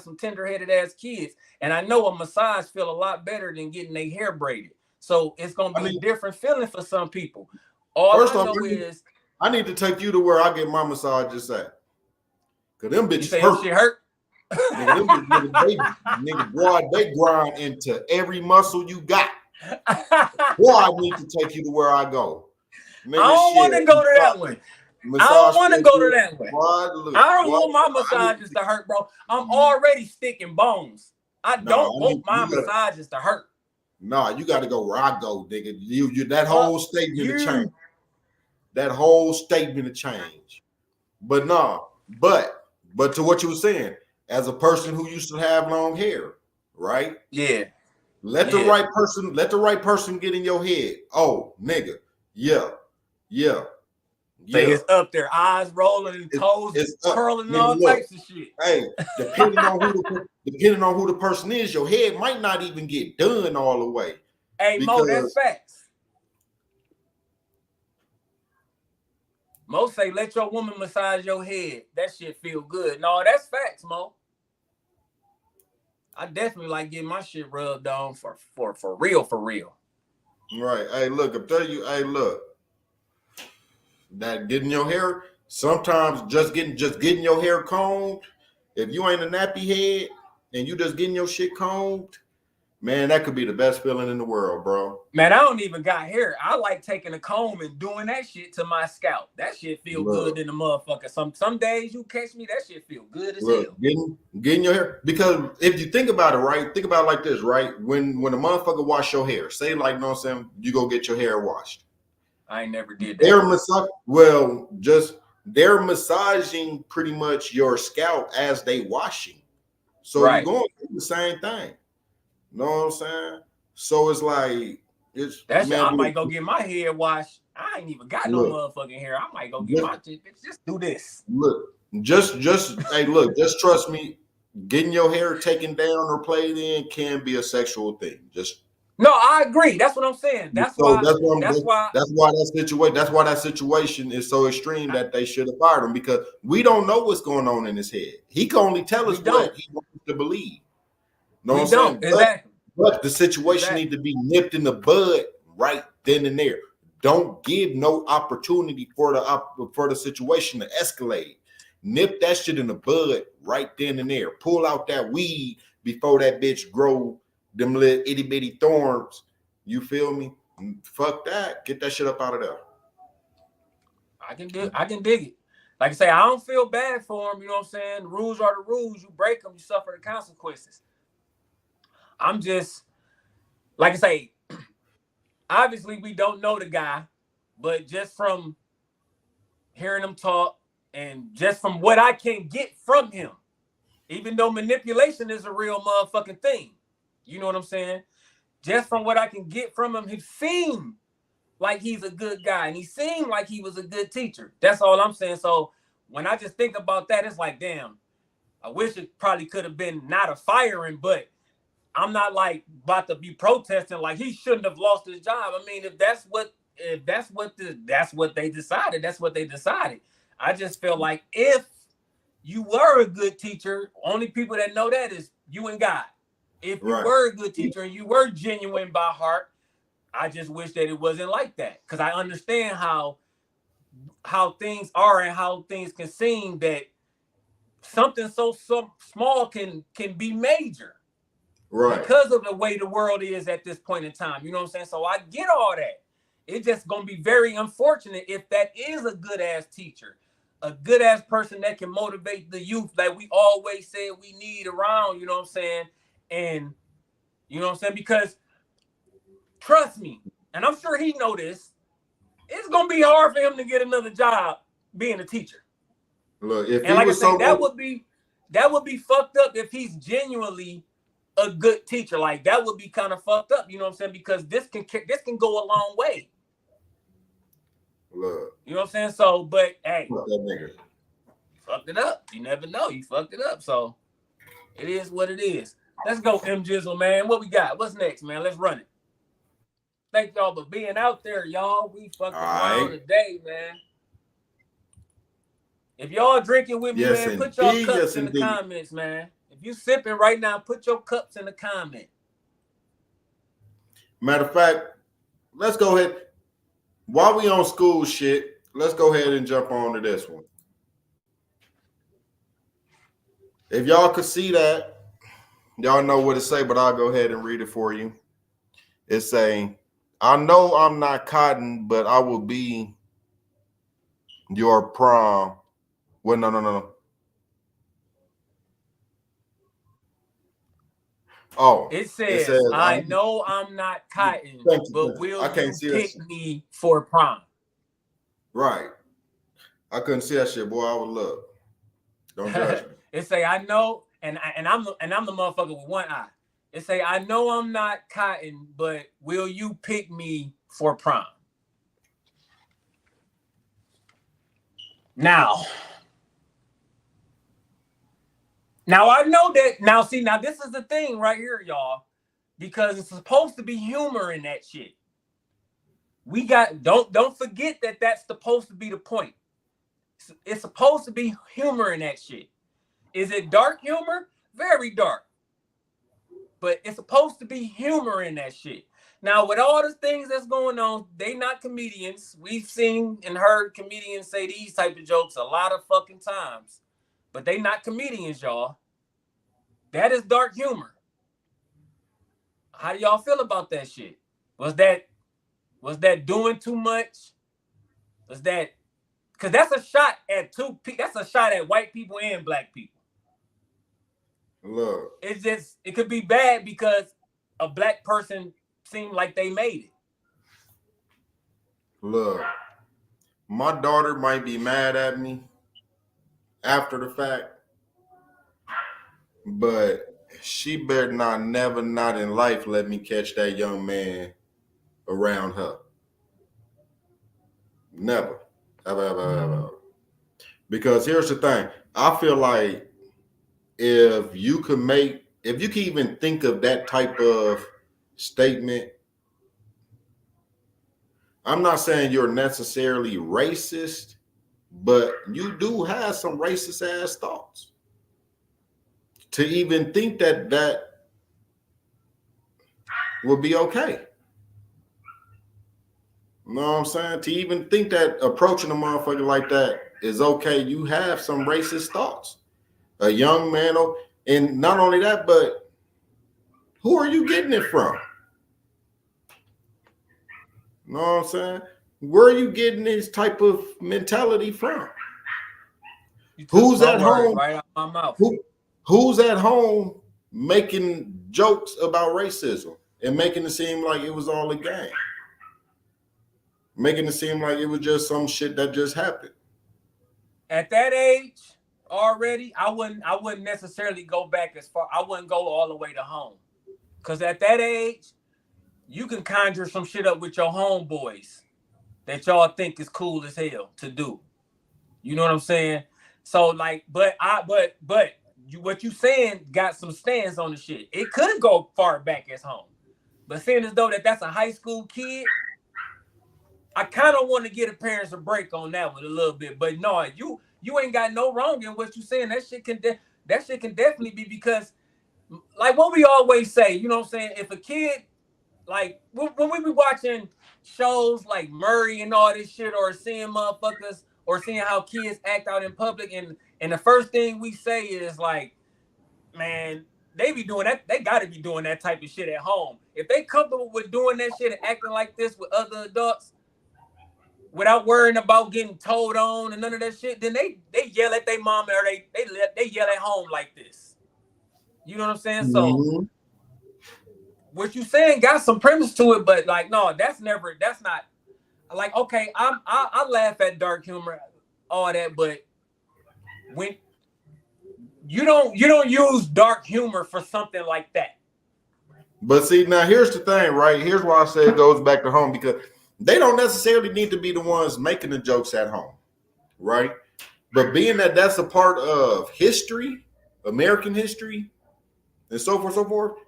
some tender-headed ass kids, and I know a massage feel a lot better than getting their hair braided. So it's gonna be a different feeling for some people. I need to take you to where I get my massages at. Cause them bitches hurt. Shit hurt. Nigga, boy, they grind into every muscle you got. Boy, I need to take you to where I go. Nigga, I don't want to go to that way. I don't want to go to that way. I don't want my massages to hurt, bro. I'm already sticking bones. I don't want my massages to hurt. Nah, you got to go where I go, nigga. You that whole statement to change. That whole statement to change. But but to what you were saying, as a person who used to have long hair, right? Yeah. Let the right person get in your head. Oh, nigga. Yeah. Say it's up there, eyes rolling and toes curling and all types of shit. Hey, depending on who the person is, your head might not even get done all the way. Hey, Mo, that's facts. Mo say, let your woman massage your head. That shit feel good. No, that's facts, Mo. I definitely like getting my shit rubbed on for real. Right. Hey, look, I'm telling you, that getting your hair, sometimes just getting your hair combed, if you ain't a nappy head and you just getting your shit combed, man, that could be the best feeling in the world, bro. Man, I don't even got hair. I like taking a comb and doing that shit to my scalp. That shit feel good in the motherfucker. Some days you catch me, that shit feel good as hell. Getting your hair, because if you think about it, right? Think about it like this, right? When a motherfucker wash your hair, say like, you know what I'm saying, you go get your hair washed. I ain't never did that. They're massaging pretty much your scalp as they washing. So you're going through the same thing. You know what I'm saying? So it's like I might go get my hair washed. I ain't even got no motherfucking hair. I might go get my shit. Just do this. Look, just trust me. Getting your hair taken down or played in can be a sexual thing. No, I agree. That's what I'm saying. That's why that situation is so extreme that they should have fired him, because we don't know what's going on in his head. He can only tell us what he wants to believe. No, I'm saying? Exactly. But the situation need to be nipped in the bud right then and there. Don't give no opportunity for the situation to escalate. Nip that shit in the bud right then and there. Pull out that weed before that bitch grow them little itty bitty thorns. You feel me? Fuck that. Get that shit up out of there. I can dig it. Like I say, I don't feel bad for him. You know what I'm saying? The rules are the rules. You break them, you suffer the consequences. I'm just, like I say, obviously we don't know the guy, but just from hearing him talk and just from what I can get from him, even though manipulation is a real motherfucking thing, you know what I'm saying? Just from what I can get from him, he seemed like he's a good guy and he seemed like he was a good teacher. That's all I'm saying. So when I just think about that, it's like, damn, I wish it probably could have been not a firing, but I'm not like about to be protesting like he shouldn't have lost his job. I mean, if that's what they decided, that's what they decided. I just feel like if you were a good teacher, only people that know that is you and God. If you were a good teacher and you were genuine by heart, I just wish that it wasn't like that, because I understand how things are and how things can seem, that something so small can be major. Right. Because of the way the world is at this point in time. You know what I'm saying? So I get all that. It's just going to be very unfortunate if that is a good-ass teacher, a good-ass person that can motivate the youth that we always said we need around, you know what I'm saying? And, you know what I'm saying? Because, trust me, and I'm sure he know this, it's going to be hard for him to get another job being a teacher. Look, if and like I say, that would be fucked up if he's genuinely a good teacher. Like, that would be kind of fucked up, you know what I'm saying? Because this can go a long way. Look, you know what I'm saying? So, but hey, that nigga fucked it up. You never know. You fucked it up. So it is what it is. Let's go, M Jizzle, man. What we got? What's next, man? Let's run it. Thank y'all for being out there, y'all. We fucking around today, man. If y'all drinking with me, man, put your cups in the comments, man. If you sipping right now, put your cups in the comment. Matter of fact, let's go ahead. While we on school shit, let's go ahead and jump on to this one. If y'all could see that, y'all know what it say, but I'll go ahead and read it for you. It's saying, I know I'm not cotton, but I will be your prom. Well, no. Oh, it says I know I'm not cotton, but will you pick me for prom? Right. I couldn't see that shit, boy. I would love. Don't judge me. It say I know, and I'm the motherfucker with one eye. It say I know I'm not cotton, but will you pick me for prom? Now I know that. Now this is the thing right here, y'all, because it's supposed to be humor in that shit. We got don't forget that that's supposed to be the point. It's supposed to be humor in that shit. Is it dark humor? Very dark. But it's supposed to be humor in that shit. Now, with all the things that's going on, they not comedians. We've seen and heard comedians say these type of jokes a lot of fucking times. But they not comedians, y'all. That is dark humor. How do y'all feel about that shit? Was that doing too much? Was that, because that's a shot at that's a shot at white people and black people. Look, it could be bad because a black person seemed like they made it. Look, my daughter might be mad at me after the fact, but she better not in life let me catch that young man around her. Never. Ever. Because here's the thing. I feel like if you can even think of that type of statement, I'm not saying you're necessarily racist, but you do have some racist ass thoughts. To even think that would be okay. You know what I'm saying? To even think that approaching a motherfucker like that is okay, you have some racist thoughts. A young man, and not only that, but who are you getting it from? You know what I'm saying? Where are you getting this type of mentality from? You took Who's my at words home? right out of my mouth. Who's at home making jokes about racism and making it seem like it was all a game? Making it seem like it was just some shit that just happened. At that age already, I wouldn't necessarily go back as far. I wouldn't go all the way to home. Because at that age, you can conjure some shit up with your homeboys that y'all think is cool as hell to do. You know what I'm saying? So like, but what you saying got some stands on the shit. It could go far back as home. But seeing as though that's a high school kid, I kind of want to give the parents a break on that one a little bit. But no, you ain't got no wrong in what you saying. That shit can definitely be because, like what we always say, you know what I'm saying? If a kid, like when we be watching shows like Murray and all this shit, or seeing motherfuckers, or seeing how kids act out in public, and the first thing we say is like, man, they be doing that. They got to be doing that type of shit at home. If they comfortable with doing that shit and acting like this with other adults, without worrying about getting told on and none of that shit, then they yell at their mom, or they yell at home like this. You know what I'm saying? Mm-hmm. So what you saying got some premise to it, but like, no, that's not like, okay, I laugh at dark humor, all that, but when you don't use dark humor for something like that. But see, now here's the thing, right? Here's why I say it goes back to home, because they don't necessarily need to be the ones making the jokes at home, right? But being that that's a part of history, American history, and so forth,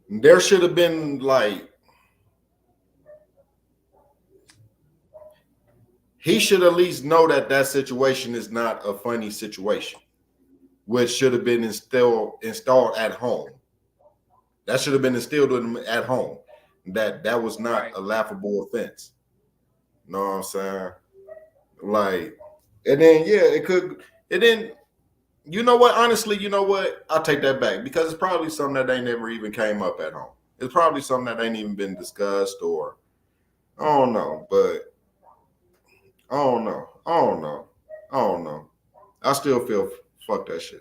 there should have been like, he should at least know that that situation is not a funny situation, which should have been installed at home. That should have been instilled in him at home. That was not a laughable offense. You know what I'm saying? Like, and then it didn't. You know what? Honestly, you know what? I'll take that back, because it's probably something that they never even came up at home. It's probably something that ain't even been discussed, or I don't know, but I don't know. I still feel fuck that shit.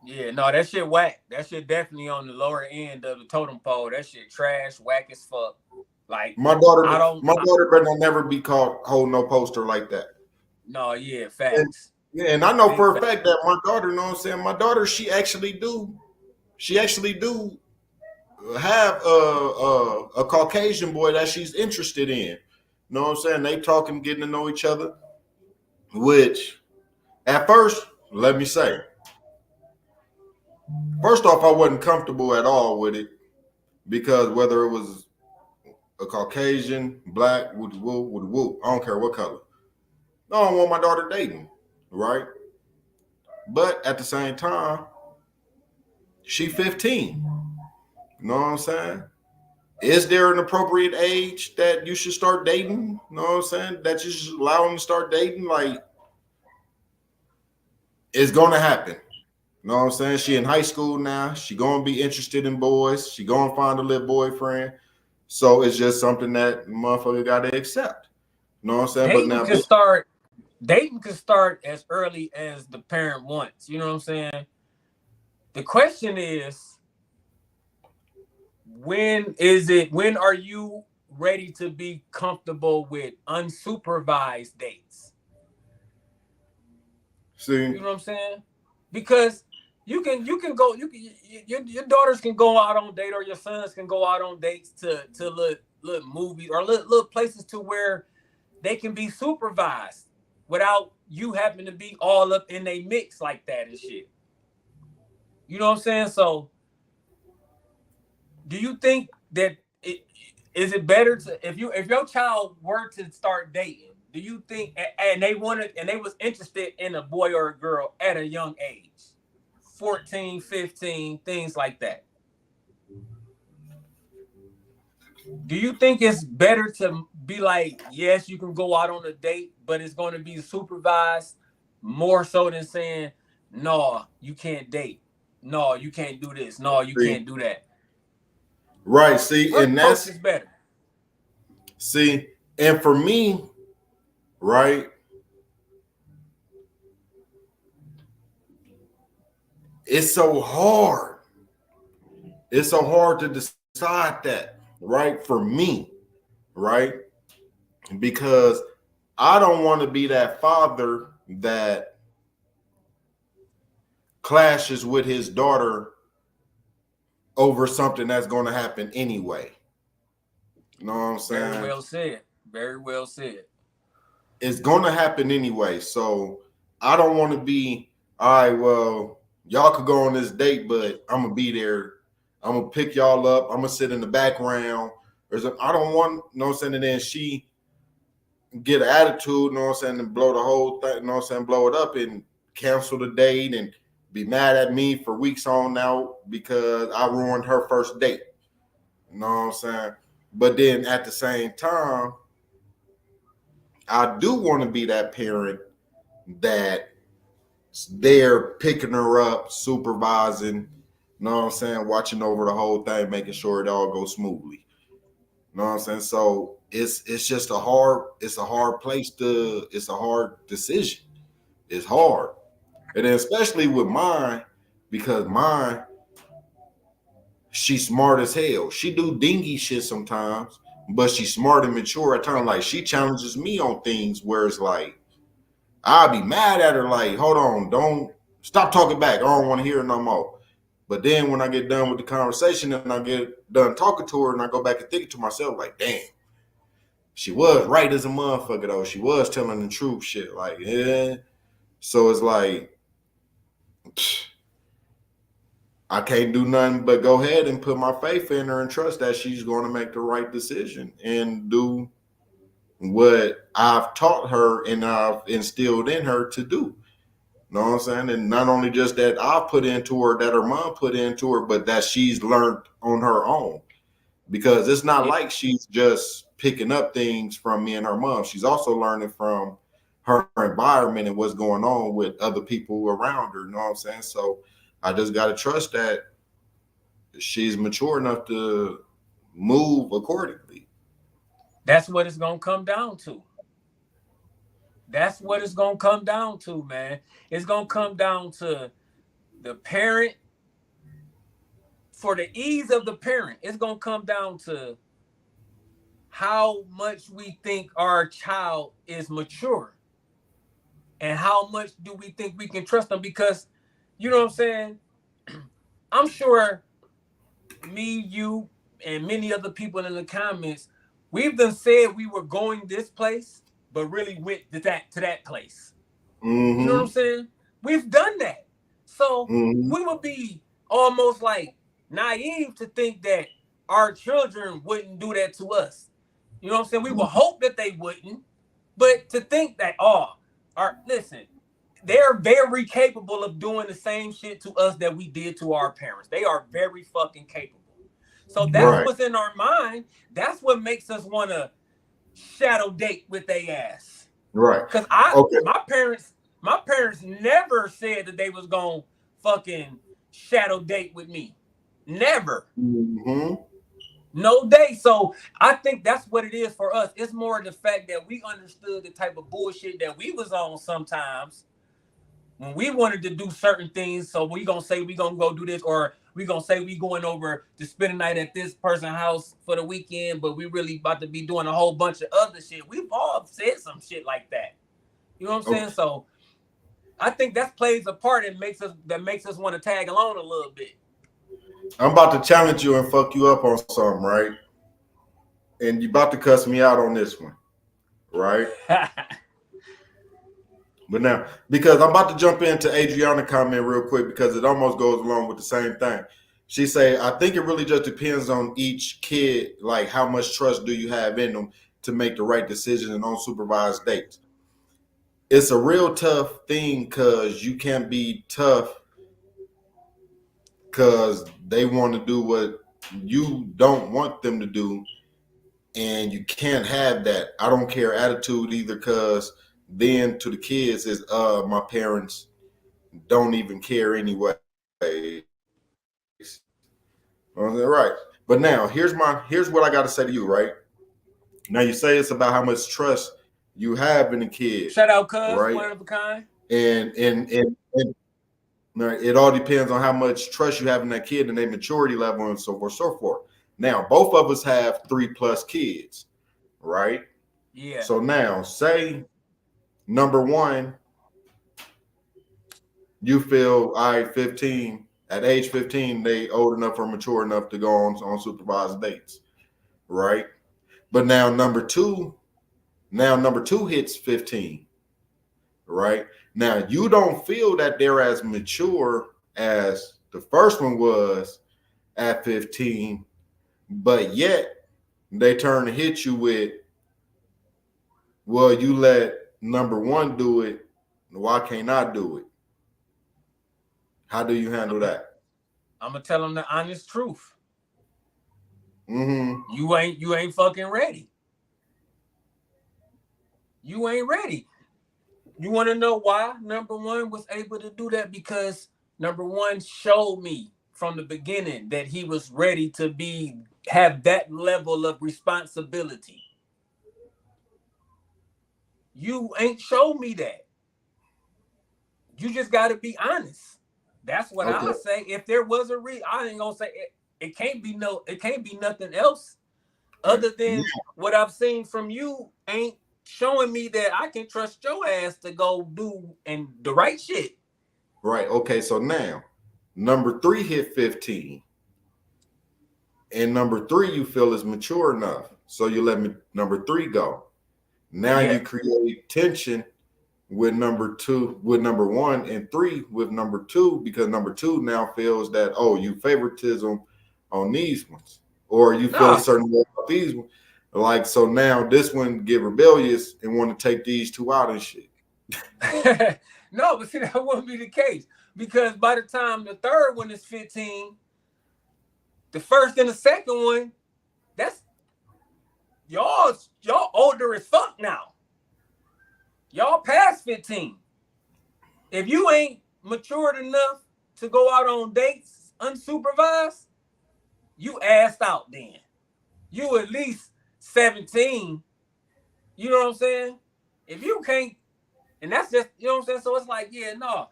Yeah, no, that shit whack. That shit definitely on the lower end of the totem pole. That shit trash, whack as fuck. Like My daughter better never be caught holding no poster like that. No, yeah, facts. And I know Big for a facts. fact that my daughter, you know what I'm saying? My daughter, she actually do have a Caucasian boy that she's interested in. You know what I'm saying? They talking, getting to know each other, which at first, let me say, first off, I wasn't comfortable at all with it, because whether it was a Caucasian, black, would whoop, I don't care what color. I don't want my daughter dating, right? But at the same time, she 15. You know what I'm saying? Is there an appropriate age that you should start dating? You know what I'm saying? That you should allow them to start dating? Like, it's going to happen. You know what I'm saying? She in high school now. She going to be interested in boys. She going to find a little boyfriend. So it's just something that motherfucker got to accept. You know what I'm saying? Dating can start as early as the parent wants. You know what I'm saying? The question is, when are you ready to be comfortable with unsupervised dates? See, you know what I'm saying? Because your daughters can go out on date, or your sons can go out on dates to little movies, or little places to where they can be supervised without you having to be all up in a mix like that and shit. You know what I'm saying? So do you think that is it better to, if your child were to start dating, do you think, and they was interested in a boy or a girl at a young age, 14, 15, things like that, do you think it's better to be like, yes, you can go out on a date, but it's going to be supervised more so than saying, no, you can't date, no, you can't do this, no, you can't do that? Right. See, What and that's is better. See, and for me, right, it's so hard. It's so hard to decide that, right? For me, right? Because I don't want to be that father that clashes with his daughter over something that's going to happen anyway. You know what I'm saying? Very well said. Very well said. It's going to happen anyway. So I don't want to be, all right, well, y'all could go on this date, but I'm going to be there. I'm going to pick y'all up. I'm going to sit in the background. I don't want, you know what I'm saying, and then she get an attitude, you know what I'm saying, and blow the whole thing, you know what I'm saying, blow it up and cancel the date and be mad at me for weeks on now because I ruined her first date. You know what I'm saying? But then at the same time, I do want to be that parent that they're picking her up, supervising, you know what I'm saying, watching over the whole thing, making sure it all goes smoothly. You know what I'm saying? So it's just a hard decision. It's hard. And then especially with mine, because mine, she's smart as hell. She do dingy shit sometimes, but she's smart and mature at times. Like, she challenges me on things where it's like, I'll be mad at her, like, hold on, don't stop talking back. I don't want to hear it no more. But then when I get done with the conversation and I get done talking to her and I go back and think to myself, like, damn, she was right as a motherfucker, though. She was telling the truth, shit. Like, yeah. So it's like, I can't do nothing but go ahead and put my faith in her and trust that she's going to make the right decision and do what I've taught her and I've instilled in her to do. You know what I'm saying? And not only just that I put into her, that her mom put into her, but that she's learned on her own. Because it's not like she's just picking up things from me and her mom. She's also learning from her environment and what's going on with other people around her. You know what I'm saying? So I just got to trust that she's mature enough to move accordingly. That's what it's going to come down to. That's what it's going to come down to, man. It's going to come down to the parent. For the ease of the parent, it's going to come down to how much we think our child is mature and how much do we think we can trust them. Because, you know what I'm saying? I'm sure me, you, and many other people in the comments, we've done said we were going this place, but really went to that place. Mm-hmm. You know what I'm saying? We've done that. So we would be almost like naive to think that our children wouldn't do that to us. You know what I'm saying? We would hope that they wouldn't, but to think that, listen, they're very capable of doing the same shit to us that we did to our parents. They are very fucking capable. So that's what's in our mind. That's what makes us want to shadow date with their ass. Right. Because my parents never said that they was gonna fucking shadow date with me. Never. Mm-hmm. No day. So I think that's what it is for us. It's more the fact that we understood the type of bullshit that we was on sometimes when we wanted to do certain things. So we gonna say we gonna go do this, or we gonna say we going over to spend a night at this person's house for the weekend, but we really about to be doing a whole bunch of other shit. We've all said some shit like that. You know what I'm saying? So I think that plays a part and makes us want to tag along a little bit. I'm about to challenge you and fuck you up on something, right? And you about to cuss me out on this one, right? But now, because I'm about to jump into Adriana's comment real quick because it almost goes along with the same thing. She say, I think it really just depends on each kid, like how much trust do you have in them to make the right decision and unsupervised dates. It's a real tough thing because you can't be tough because they want to do what you don't want them to do, and you can't have that I don't care attitude either, because then to the kids is my parents don't even care anyway. Right. But now here's what I got to say to you, right? Now you say it's about how much trust you have in the kid. Shout out, cuz, right? one of a kind. And It all depends on how much trust you have in that kid and their maturity level and so forth, so forth. Now, both of us have 3+ kids, right? Yeah. So now, say number one, you feel all right, 15. At age 15, they old enough or mature enough to go on supervised dates, right? But now number two hits 15, right? Now you don't feel that they're as mature as the first one was at 15, but yet they turn to hit you with, well, you let number one do it, why can't I do it? How do you handle that? I'm gonna tell them the honest truth. Mm-hmm. You ain't fucking ready. You ain't ready. You want to know why number one was able to do that? Because number one showed me from the beginning that he was ready to have that level of responsibility. You ain't showed me that. You just got to be honest. That's what Okay. I say. If there was a I ain't gonna say it. It can't be nothing else other than what I've seen from you. Ain't showing me that I can trust your ass to go do and the right shit. Right. Okay. So now number three hit 15. And number three you feel is mature enough. So you let number three go. Now you create tension with number one, and three with number two, because number two now feels that, oh, you favoritism on these ones, or you feel a certain way about these ones. Like, so now this one get rebellious and want to take these two out and shit. No, but see, that wouldn't be the case, because by the time the third one is 15, the first and the second one, that's y'all older as fuck now. Y'all past 15. If you ain't matured enough to go out on dates unsupervised, you assed out then. You at least 17. You know what I'm saying? If you can't, and that's just, you know what I'm saying? So it's like, yeah, no.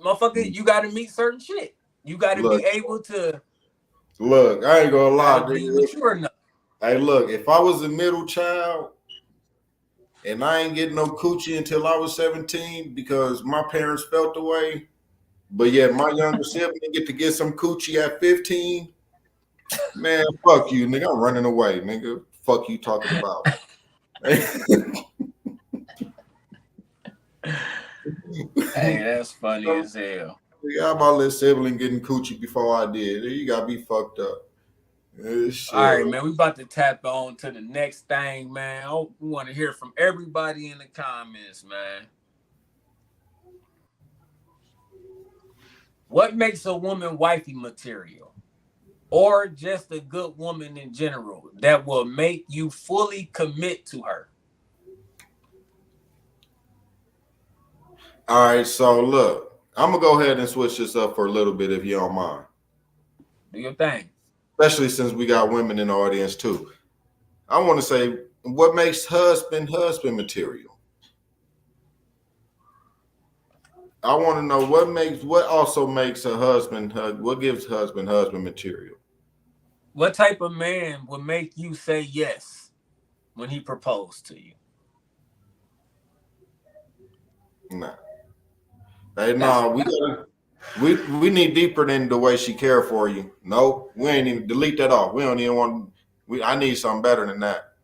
Motherfucker, you got to meet certain shit. You got to be able to. Look, I ain't gonna lie, be mature enough. Hey, look, if I was a middle child and I ain't getting no coochie until I was 17 because my parents felt the way, but yet my younger sibling get to get some coochie at 15, man, fuck you, nigga. I'm running away, nigga. Fuck you talking about. Hey, that's funny as hell. Yeah, my little sibling getting coochie before I did. You gotta be fucked up. All right, man. We about to tap on to the next thing, man. We want to hear from everybody in the comments, man. What makes a woman wifey material, or just a good woman in general, that will make you fully commit to her? All right, so look, I'm gonna go ahead and switch this up for a little bit if you don't mind. Do your thing. Especially since we got women in the audience too. I want to say, what makes husband material? I want to know what also makes a husband, what gives husband material? What type of man would make you say yes when he proposed to you? Nah. Hey, no, we need deeper than the way she cared for you. No, we ain't even delete that off. We don't even want. I need something better than that.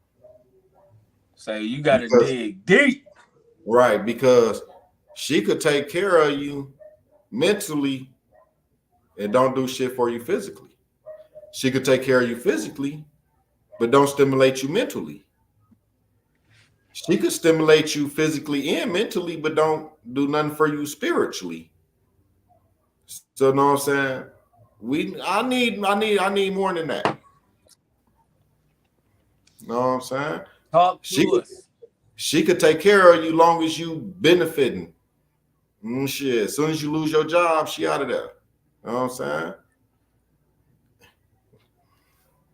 So you got to dig deep, right? Because she could take care of you mentally and don't do shit for you physically. She could take care of you physically, but don't stimulate you mentally. She could stimulate you physically and mentally, but don't do nothing for you spiritually. So, you know what I'm saying? I need more than that. You know what I'm saying? Talk to us. She could take care of you long as you benefiting. Shit. As soon as you lose your job, she out of there. You know what I'm saying?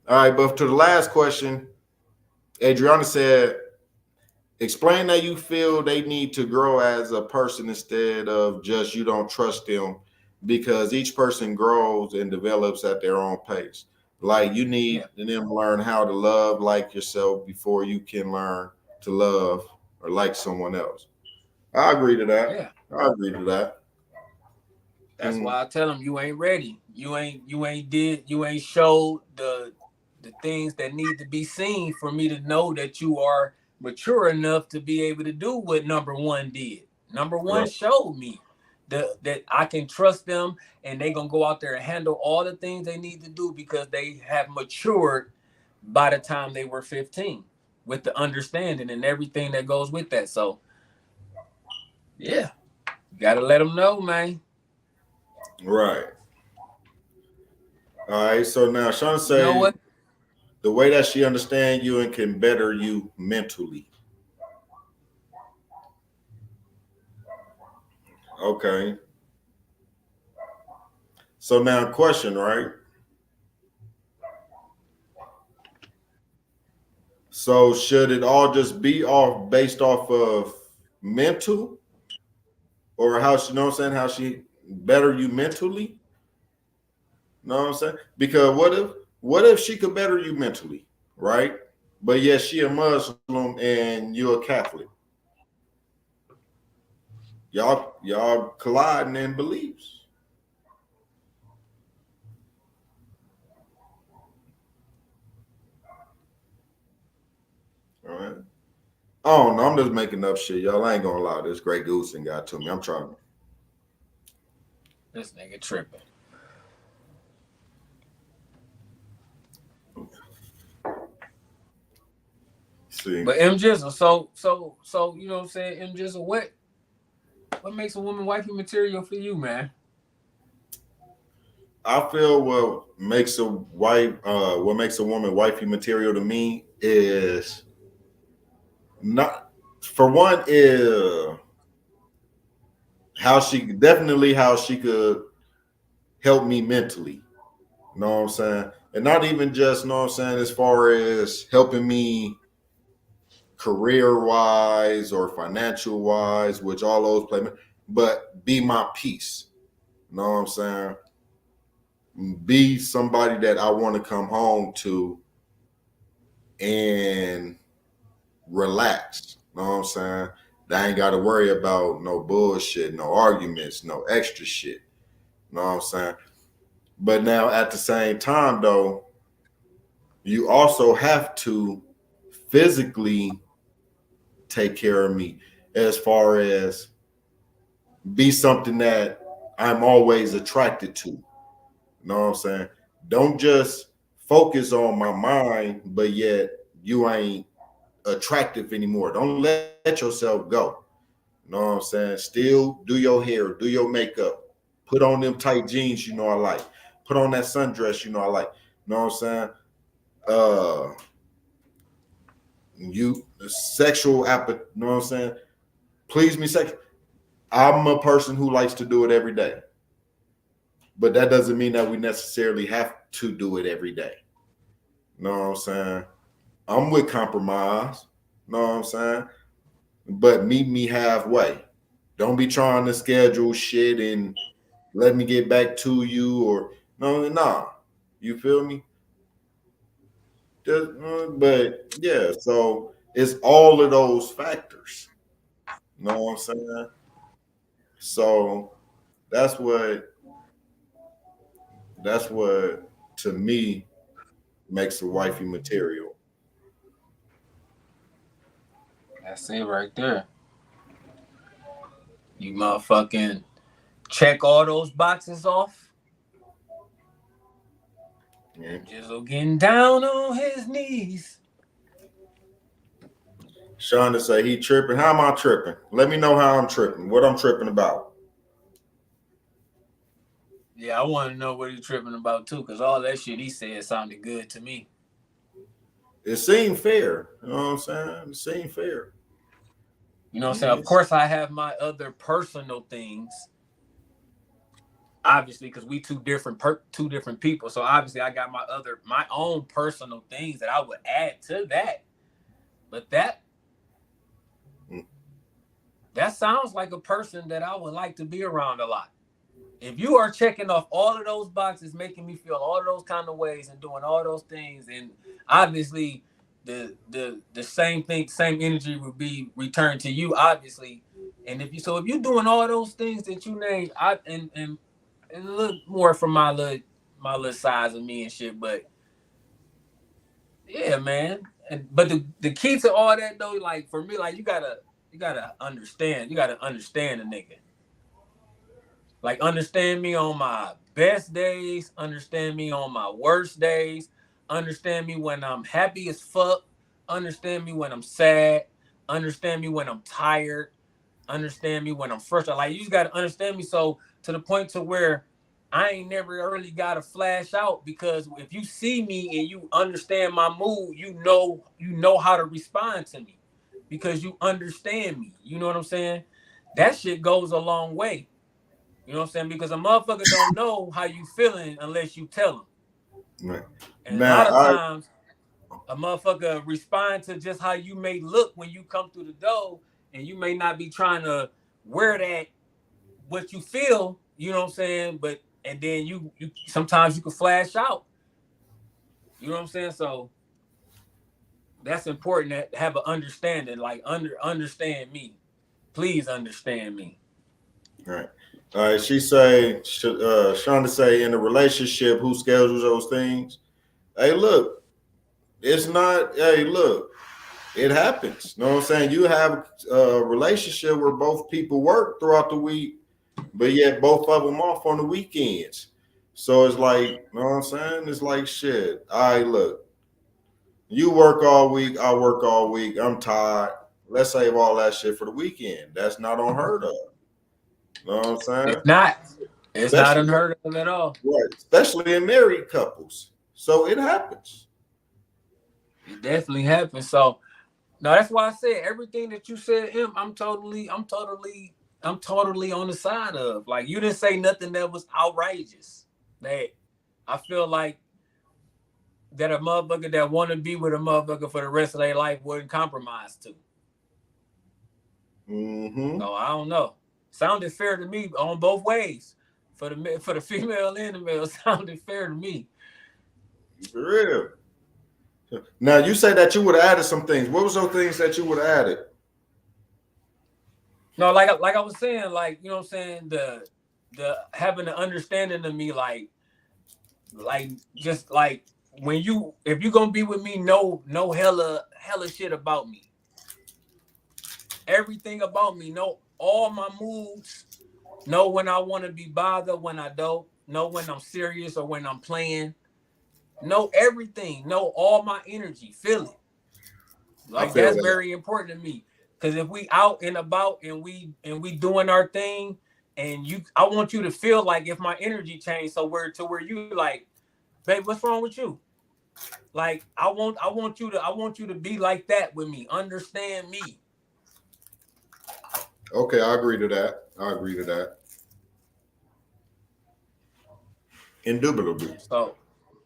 All right, but to the last question, Adriana said, Explain that you feel they need to grow as a person instead of just you don't trust them, because each person grows and develops at their own pace. Like you need them to learn how to love like yourself before you can learn to love or like someone else. I agree to that. Yeah. I agree to that. That's why I tell them you ain't ready. You ain't showed the things that need to be seen for me to know that you are mature enough to be able to do what number one did. Number one showed me that I can trust them and they gonna go out there and handle all the things they need to do because they have matured by the time they were 15 with the understanding and everything that goes with that. So yeah, you gotta let them know, man. Right. All right. So now Sean say, you know what? The way that she understands you and can better you mentally. Okay. So now question, right? So should it all just be based off of mental, or how she, you know what I'm saying, how she better you mentally? You know what I'm saying? Because what if she could better you mentally, right? But yes, she a Muslim and you're a Catholic. Y'all colliding in beliefs. All right. Oh no, I'm just making up shit, y'all. I ain't gonna lie. This Grey Goose and got to me. I'm trying. This nigga tripping. See. But M Jizzle, so you know what I'm saying? M Jizzle, what makes a woman wifey material for you, man? I feel what makes a woman wifey material to me is not, for one, is how she could help me mentally. You know what I'm saying? And not even just, you know what I'm saying, as far as helping me career wise or financial wise, which all those play, but be my peace. You know what I'm saying? Be somebody that I want to come home to and relax. You know what I'm saying? I ain't got to worry about no bullshit, no arguments, no extra shit. You know what I'm saying? But now at the same time, though, you also have to physically take care of me, as far as be something that I'm always attracted to. You know what I'm saying? Don't just focus on my mind, but yet you ain't attractive anymore. Don't let yourself go. You know what I'm saying? Still do your hair, do your makeup, put on them tight jeans you know I like, put on that sundress you know I like. You know what I'm saying? You sexual appetite, you know what I'm saying? Please me sexual. I'm a person who likes to do it every day. But that doesn't mean that we necessarily have to do it every day. You know what I'm saying? I'm with compromise. You know what I'm saying? But meet me halfway. Don't be trying to schedule shit and let me get back to you, or nah. You feel me? But yeah, so it's all of those factors. You know what I'm saying? So that's what to me makes a wifey material. That's it right there. You motherfucking check all those boxes off. Yeah. Jizzle getting down on his knees. Shonda say he tripping. How am I tripping? Let me know how I'm tripping. What I'm tripping about. Yeah, I want to know what he's tripping about too, because all that shit he said sounded good to me. It seemed fair. You know what I'm saying? It seemed fair. You know what I'm saying? Of course, I have my other personal things. Obviously, because we two different people. So obviously, I got my own personal things that I would add to that. But that that sounds like a person that I would like to be around a lot. If you are checking off all of those boxes, making me feel all of those kind of ways and doing all those things, and obviously the same thing, same energy would be returned to you, obviously. And if you're doing all those things that you named, and a little more from my little size of me and shit, but yeah, man. But the key to all that though, like for me, like you gotta understand a nigga. Like, understand me on my best days, understand me on my worst days, understand me when I'm happy as fuck, understand me when I'm sad, understand me when I'm tired, understand me when I'm frustrated. Like, you just got to understand me so to the point to where I ain't never really got to flash out, because if you see me and you understand my mood, you know how to respond to me because you understand me. You know what I'm saying? That shit goes a long way. You know what I'm saying? Because a motherfucker don't know how you feeling unless you tell him. Right. And Man, a lot of times, a motherfucker respond to just how you may look when you come through the door, and you may not be trying to wear that what you feel. You know what I'm saying? But and then you sometimes you can flash out. You know what I'm saying? So that's important to have an understanding. Like understand me. Please understand me. Right. All right. She say, Shonda say, in a relationship, who schedules those things? Hey, look, it's not. Hey, look, it happens. You know what I'm saying? You have a relationship where both people work throughout the week, but yet both of them off on the weekends. So it's like, you know what I'm saying? It's like shit. All right, look, you work all week, I work all week. I'm tired. Let's save all that shit for the weekend. That's not unheard of. You know what I'm saying? It's not. It's not unheard of at all. Right. Especially in married couples. So it happens. It definitely happens. So no, that's why I said everything that you said, I'm totally on the side of. Like, you didn't say nothing that was outrageous. That I feel like that a motherfucker that want to be with a motherfucker for the rest of their life wouldn't compromise to. Mm-hmm. So I don't know. Sounded fair to me on both ways. For the female and the male, sounded fair to me. For real. Now you say that you would have added some things. What was those things that you would have added? No, like I was saying, like, you know what I'm saying, the having the understanding of me, like just like if you're gonna be with me, know hella shit about me. Everything about me, know all my moods, know when I want to be bothered, when I don't, know when I'm serious or when I'm playing. Know everything, know all my energy, feel it. Like, that's very important to me. Because if we out and about and we doing our thing, and I want you to feel like if my energy changed, so where you like, babe, what's wrong with you? Like, I want you to be like that with me. Understand me. Okay, I agree to that. Indubitably. So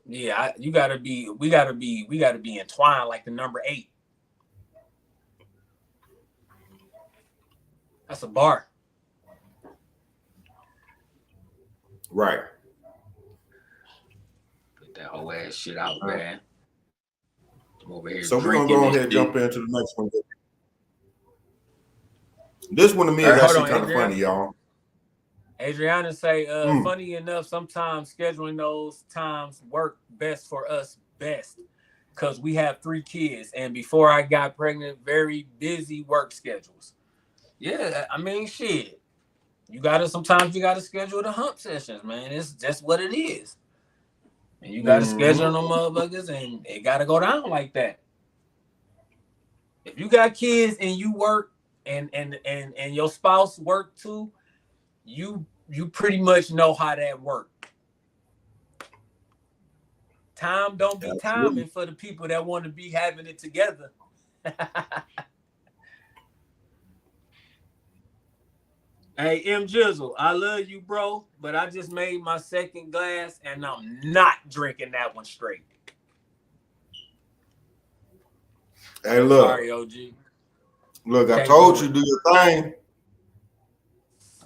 yeah, we gotta be entwined like the number 8. That's a bar. Right. Get that whole ass shit out, man. I'm over here. So we're gonna go ahead and jump into the next one. This one to me is actually kind of funny, y'all. Adriana say, funny enough, sometimes scheduling those times work best for us because we have 3 kids, and before I got pregnant, very busy work schedules. Yeah, I mean, shit. Sometimes you gotta schedule the hump sessions, man. It's just what it is. And you gotta schedule them motherfuckers, and it gotta go down like that. If you got kids and you work and your spouse work too, you pretty much know how that works. Time don't be timing for the people that want to be having it together. Hey, M Jizzle, I love you, bro, but I just made my second glass and I'm not drinking that one straight. Hey, look. Sorry, OG. Look, I told you do your thing.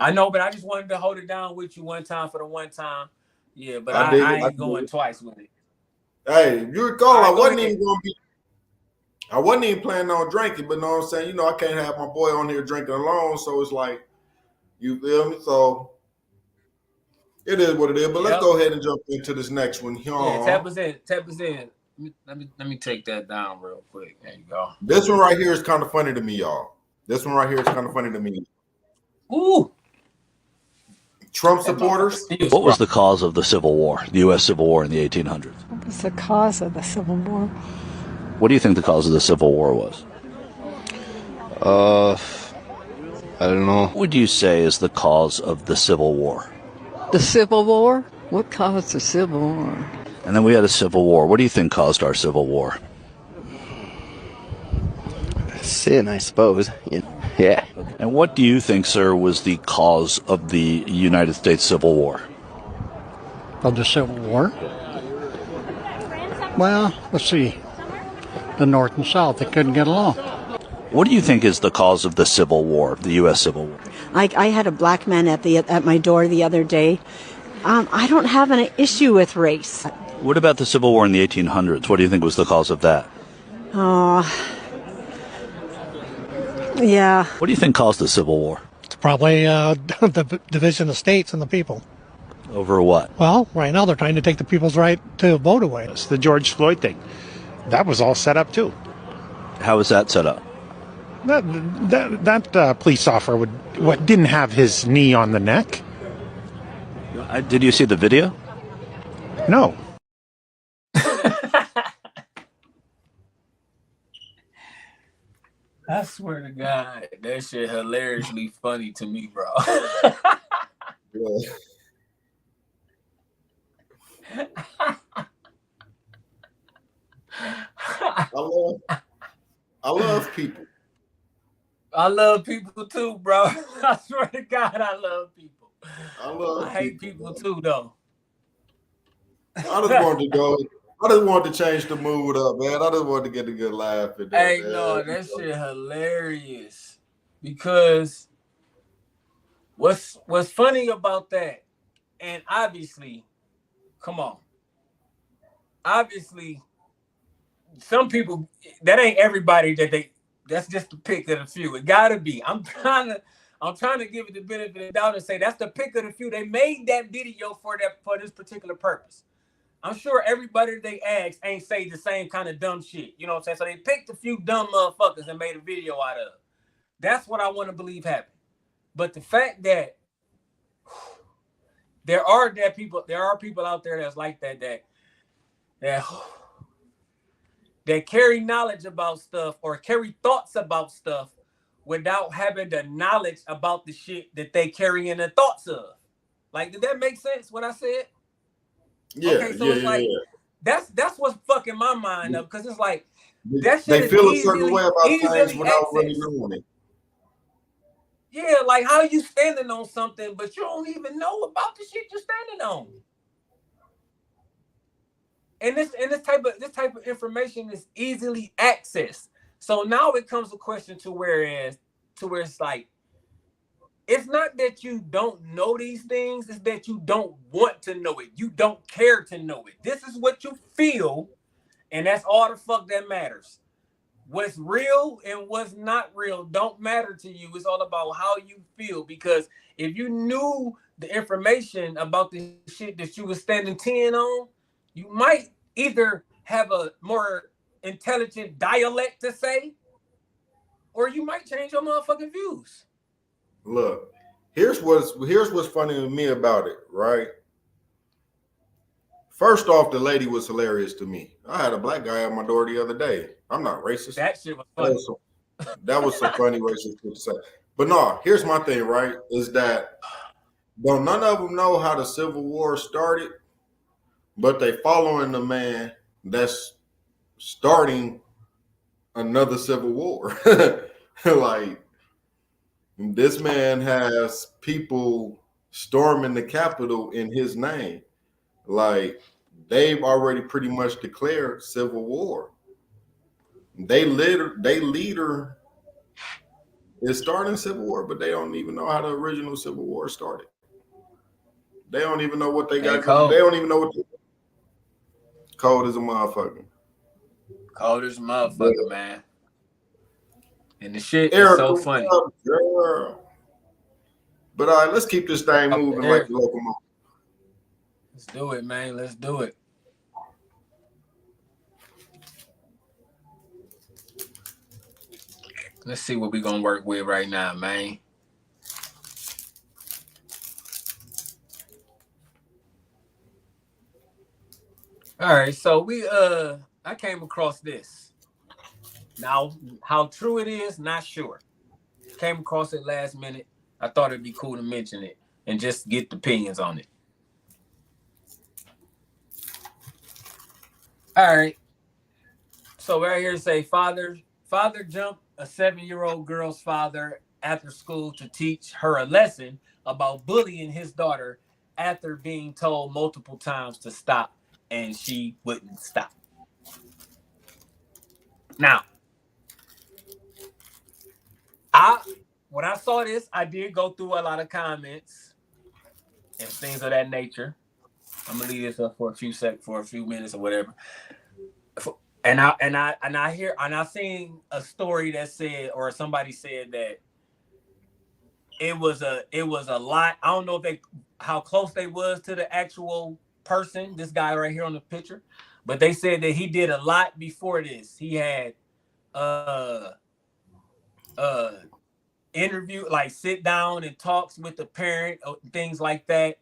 I know, but I just wanted to hold it down with you one time for the one time. Yeah, but I ain't going twice with it. Hey, you recall, I wasn't even planning on drinking, but know what I'm saying? You know, I can't have my boy on here drinking alone, so it's like, you feel me? So it is what it is. But let's go ahead and jump into this next one. Yeah, tap us in. Let me take that down real quick. There you go. This one right here is kind of funny to me, y'all. Ooh. Trump supporters. What was the cause of the Civil War, the U.S. Civil War in the 1800s? What was the cause of the Civil War? What do you think the cause of the Civil War was? I don't know. What would you say is the cause of the Civil War? The Civil War? What caused the Civil War? And then we had a Civil War. What do you think caused our Civil War? Sin, I suppose. Yeah. And what do you think, sir, was the cause of the United States Civil War? Of the Civil War? Well, let's see. The North and South, they couldn't get along. What do you think is the cause of the Civil War, the U.S. Civil War? I had a black man at my door the other day. I don't have an issue with race. What about the Civil War in the 1800s? What do you think was the cause of that? Yeah. What do you think caused the Civil War? It's probably the division of states and the people. Over what? Well, right now they're trying to take the people's right to vote away. It's the George Floyd thing. That was all set up too. How was that set up? That police officer didn't have his knee on the neck. Did you see the video? No. I swear to God, that shit hilariously funny to me, bro. I love people. I love people too, bro. I swear to God, I love people. I hate people too, though. I just wanted to change the mood up, man. I just wanted to get a good laugh in there. Hey, no, that shit hilarious. Because what's funny about that, and obviously, come on. Obviously, some people, that ain't everybody that's just the pick of the few. It gotta be. I'm trying to give it the benefit of the doubt and say that's the pick of the few. They made that video for this particular purpose. I'm sure everybody they asked ain't say the same kind of dumb shit. You know what I'm saying? So they picked a few dumb motherfuckers and made a video out of. That's what I want to believe happened. But the fact that there are people out there that's like that carry knowledge about stuff or carry thoughts about stuff without having the knowledge about the shit that they carry in the thoughts of. Like, did that make sense what I said? Yeah. Okay, so it's like that's what's fucking my mind up, because it's like that shit they is feel easily, a certain way about things without accessed. really knowing it. Yeah, like how you standing on something, but you don't even know about the shit you're standing on. And this type of information is easily accessed. So now it comes a question to where it's like, it's not that you don't know these things, it's that you don't want to know it. You don't care to know it. This is what you feel, and that's all the fuck that matters. What's real and what's not real don't matter to you. It's all about how you feel, because if you knew the information about the shit that you were standing 10 on, you might either have a more intelligent dialect to say, or you might change your motherfucking views. Look, here's what's funny to me about it, right? First off, the lady was hilarious to me. I had a black guy at my door the other day. I'm not racist. That shit was funny. That was some funny racist shit to say. But no, here's my thing, right? Is that none of them know how the Civil War started, but they following the man that's starting another Civil War. Like, this man has people storming the Capitol in his name. Like, they've already pretty much declared civil war. They leader It's starting Civil War, but they don't even know how the original Civil War started. They don't even know what they got going. They don't even know what. Cold as a motherfucker. Cold as a motherfucker, man. And the shit is so funny. Girl. But all right, let's keep this thing moving like the locomotive. Let's do it, man. Let's do it. Let's see what we're gonna work with right now, man. All right, so I came across this. Now, how true it is, not sure. Came across it last minute. I thought it'd be cool to mention it and just get the opinions on it. All right. So right here say father jumped a 7-year-old girl's father after school to teach her a lesson about bullying his daughter after being told multiple times to stop, and she wouldn't stop. Now, when I saw this, I did go through a lot of comments and things of that nature. I'm gonna leave this up for a few minutes or whatever. And I seen a story that said, or somebody said that it was a lot. I don't know how close they was to the actual person, this guy right here on the picture, but they said that he did a lot before this. He had interview, like sit down and talks with the parent, things like that,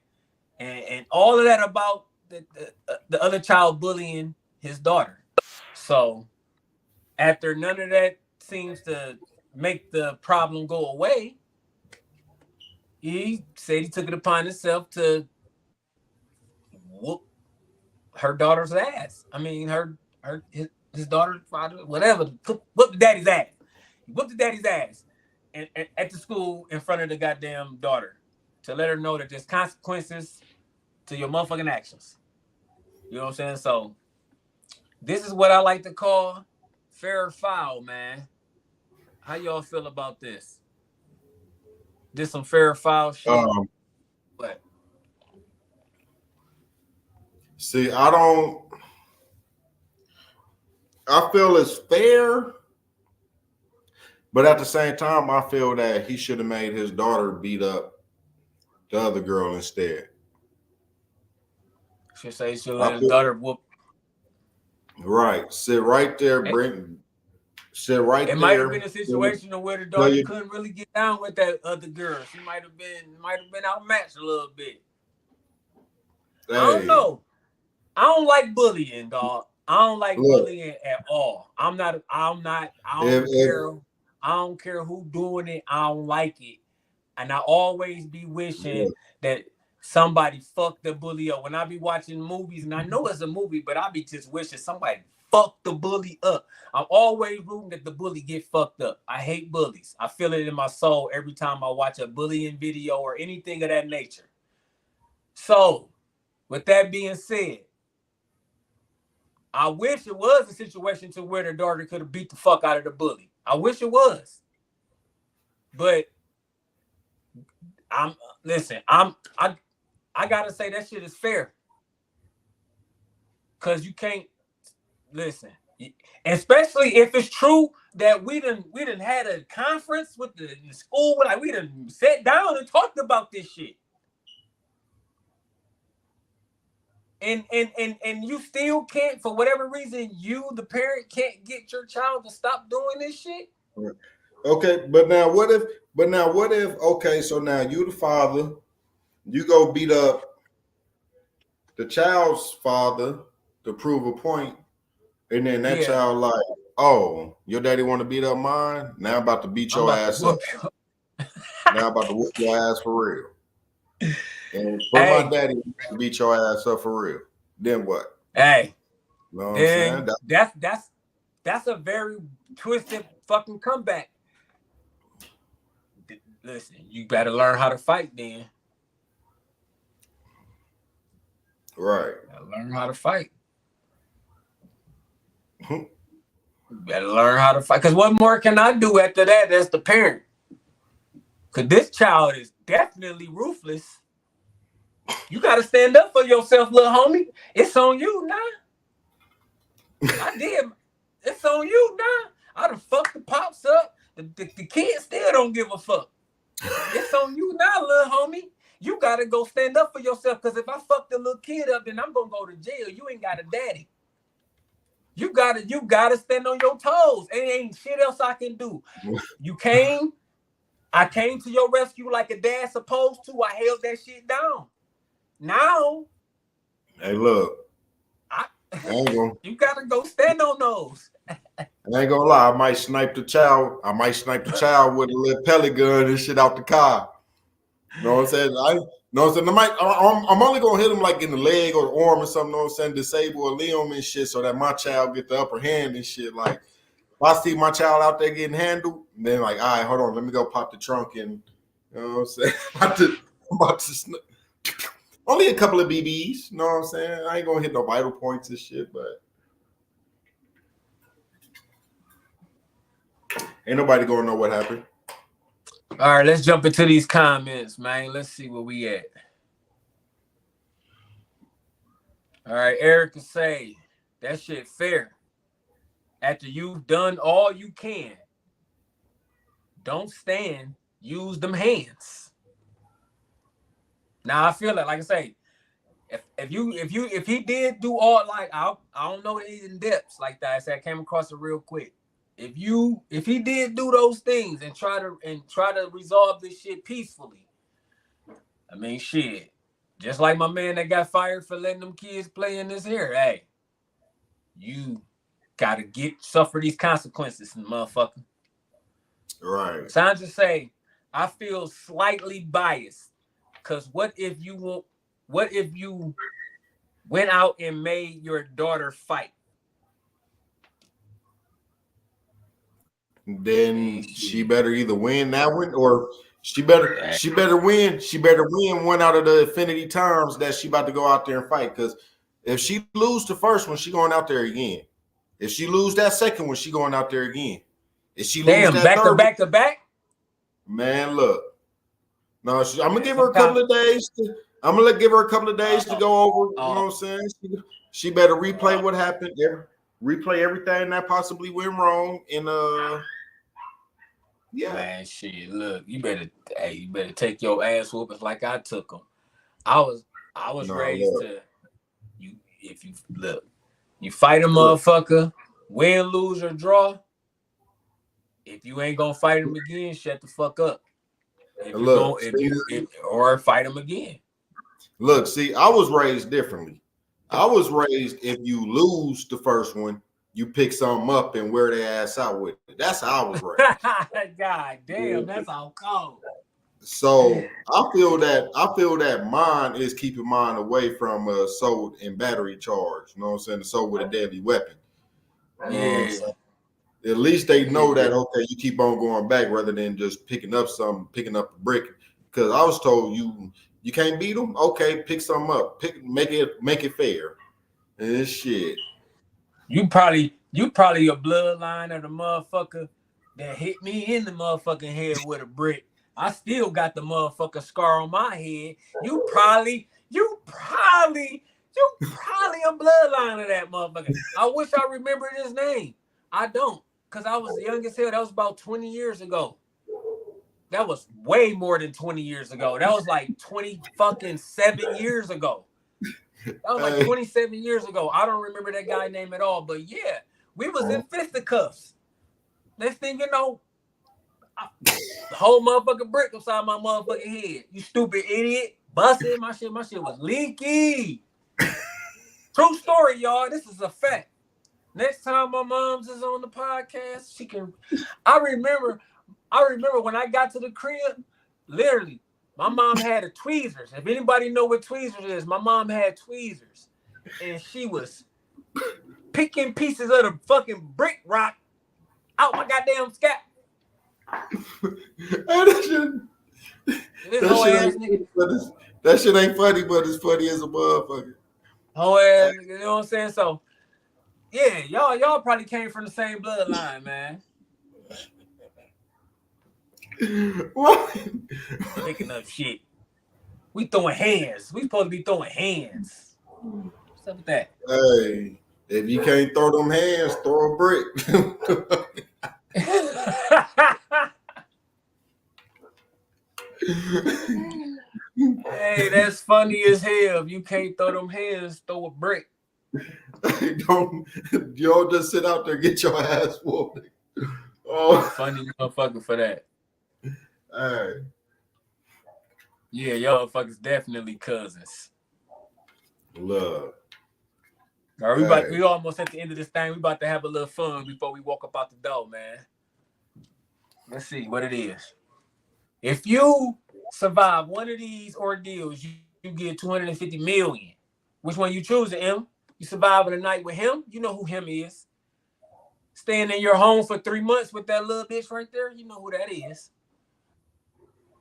and all of that about the other child bullying his daughter. So after none of that seems to make the problem go away, he said he took it upon himself to whoop her daughter's ass. I mean, his daughter's father, whatever, whoop the daddy's ass. He whooped the daddy's ass and at the school in front of the goddamn daughter to let her know that there's consequences to your motherfucking actions. You know what I'm saying? So this is what I like to call fair or foul, man. How y'all feel about this? This some fair or foul shit? What? See, I feel it's fair, but at the same time, I feel that he should have made his daughter beat up the other girl instead. Should say she let his daughter whoop. Right. Sit right there, sit right there. It might have been a situation where the daughter couldn't really get down with that other girl. She might have been outmatched a little bit. Hey. I don't know. I don't like bullying, dog. I don't like bullying at all. I don't care who doing it. I don't like it. And I always be wishing that somebody fuck the bully up. When I be watching movies, and I know it's a movie, but I be just wishing somebody fuck the bully up. I'm always rooting that the bully get fucked up. I hate bullies. I feel it in my soul every time I watch a bullying video or anything of that nature. So, with that being said, I wish it was a situation to where the daughter could have beat the fuck out of the bully. I wish it was. But I gotta say that shit is fair. Cause you can't listen, especially if it's true that we done had a conference with the school, like we done sat down and talked about this shit. And you still can't, for whatever reason, you, the parent, can't get your child to stop doing this shit. Okay, but now what if, okay, so now you the father, you go beat up the child's father to prove a point, and then that child like, oh, your daddy want to beat up mine? Now I'm about to beat your ass up. Now I'm about to whoop your ass for real. And for my daddy to beat your ass up for real. Then what? Hey, you know what I'm saying? That's a very twisted fucking comeback. Listen, you better learn how to fight then. Right. Learn how to fight. You better learn how to fight. Because what more can I do after that as the parent? Cause this child is definitely ruthless. You gotta stand up for yourself, little homie. It's on you now. I did. It's on you now. I done fucked the pops up. The kids still don't give a fuck. It's on you now, little homie. You gotta go stand up for yourself. Cause if I fuck the little kid up, then I'm gonna go to jail. You ain't got a daddy. You gotta stand on your toes. Ain't shit else I can do. I came to your rescue like a dad supposed to. I held that shit down. Now, hey, look. You gotta go stand on those. I ain't gonna lie, I might snipe the child with a little pellet gun and shit out the car. You know what I'm saying? I'm only gonna hit him like in the leg or the arm or something, you know what I'm saying? Disable a limb and shit so that my child get the upper hand and shit. Like, if I see my child out there getting handled, then like, all right, hold on, let me go pop the trunk and, you know what I'm saying? I'm about to only a couple of BBs, you know what I'm saying? I ain't gonna hit no vital points and shit, but ain't nobody gonna know what happened. All right, let's jump into these comments, man. Let's see where we at. All right, Erica say, that shit fair. After you've done all you can, don't stand, use them hands. Now I feel like I say, if he did do all, like, I don't know the in depths like that. I said I came across it real quick. If he did do those things and try to resolve this shit peacefully, I mean, shit, just like my man that got fired for letting them kids play in this here, hey, you gotta suffer these consequences, motherfucker. Right. Sandra say, I feel slightly biased, cause what if you went out and made your daughter fight? Then she better either win that one or she better win one out of the infinity times that she about to go out there and fight. Because if she lose the first one, she going out there again. If she lose that second one, she going out there again. If she lose that third back to back, man, look. No, I'm gonna give her a couple of days. I'm gonna give her a couple of days to go over. You know what I'm saying? She better replay what happened. Replay everything that possibly went wrong. And yeah, man, shit. Look, you better take your ass whoopings like I took them. I was raised to you. If you look, you fight a motherfucker, win, lose, or draw. If you ain't gonna fight him again, shut the fuck up. Or fight him again. Look, see, I was raised differently. I was raised if you lose the first one, you pick something up and wear their ass out with it. That's how I was raised. God damn, that's all cold. So I feel that mine is keeping mine away from assault and battery charge. You know what I'm saying? Assault with a deadly weapon. Yeah. At least they know that, okay, you keep on going back rather than just picking up a brick. Because I was told you can't beat them. Okay, pick something up. Make it fair. And shit. You probably a bloodline of the motherfucker that hit me in the motherfucking head with a brick. I still got the motherfucking scar on my head. You probably a bloodline of that motherfucker. I wish I remembered his name. I don't, because I was young as hell. That was about 20 years ago. That was way more than 20 years ago. That was like 27 years ago. That was like 27 years ago. I don't remember that guy's name at all. But yeah, we was in fisticuffs. Next thing you know, the whole motherfucking brick upside my motherfucking head. You stupid idiot. Busted. My shit was leaky. True story, y'all. This is a fact. Next time my mom's is on the podcast, she can. I remember when I got to the crib, literally, my mom had a tweezers. If anybody know what tweezers is, my mom had tweezers. And she was picking pieces of the fucking brick rock out my goddamn scalp. That shit ain't funny, but it's funny as a motherfucker. Oh, ass, you know what I'm saying? So, yeah, y'all probably came from the same bloodline, man. What? Picking up shit. We throwing hands. We supposed to be throwing hands. What's up with that? Hey, if you can't throw them hands, throw a brick. Hey, that's funny as hell. If you can't throw them hands, throw a brick. You don't just sit out there and get your ass whooped. Oh, funny motherfucker for that. Hey. Yeah, y'all fuckers definitely cousins. Love. All right, we almost at the end of this thing. We about to have a little fun before we walk up out the door, man. Let's see what it is. If you survive one of these ordeals, you get 250 million. Which one you choosing, M? You surviving a night with him? You know who him is. Staying in your home for 3 months with that little bitch right there? You know who that is.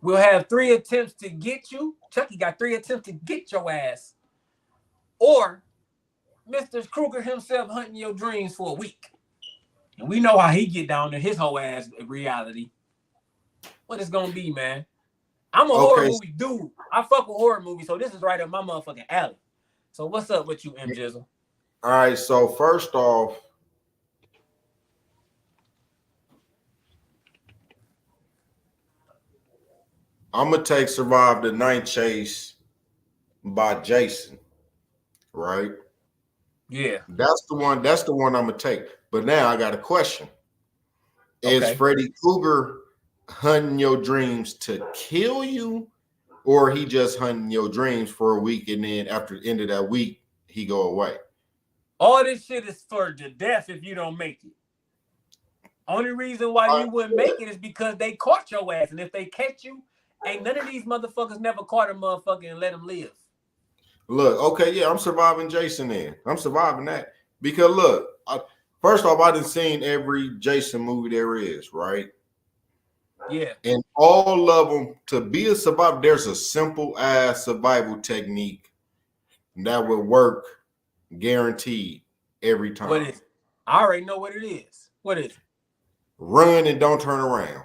We'll have 3 attempts to get you. Chucky got 3 attempts to get your ass. Or Mr. Kruger himself hunting your dreams for a week. And we know how he get down to his whole ass reality. What it's gonna be, man? I'm a horror movie dude. I fuck with horror movies, so this is right up my motherfucking alley. So what's up with you, M. Jizzle? All right, so first off, I'm gonna take Survive the Night Chase by Jason, right? Yeah. That's the one I'm gonna take. But now I got a question. Is Freddy Krueger hunting your dreams to kill you, or he just hunting your dreams for a week and then after the end of that week he go away? All this shit is for the death if you don't make it. Only reason why you wouldn't make it is because they caught your ass, and if they catch you, ain't none of these motherfuckers never caught a motherfucker and let him live. Look, okay, yeah, I'm surviving Jason then. I'm surviving that because look, first off, I done seen every Jason movie there is, right? Yeah. And all of them, to be a survivor, there's a simple ass survival technique that will work guaranteed every time. What is it? I already know what it is. What is it? Run and don't turn around.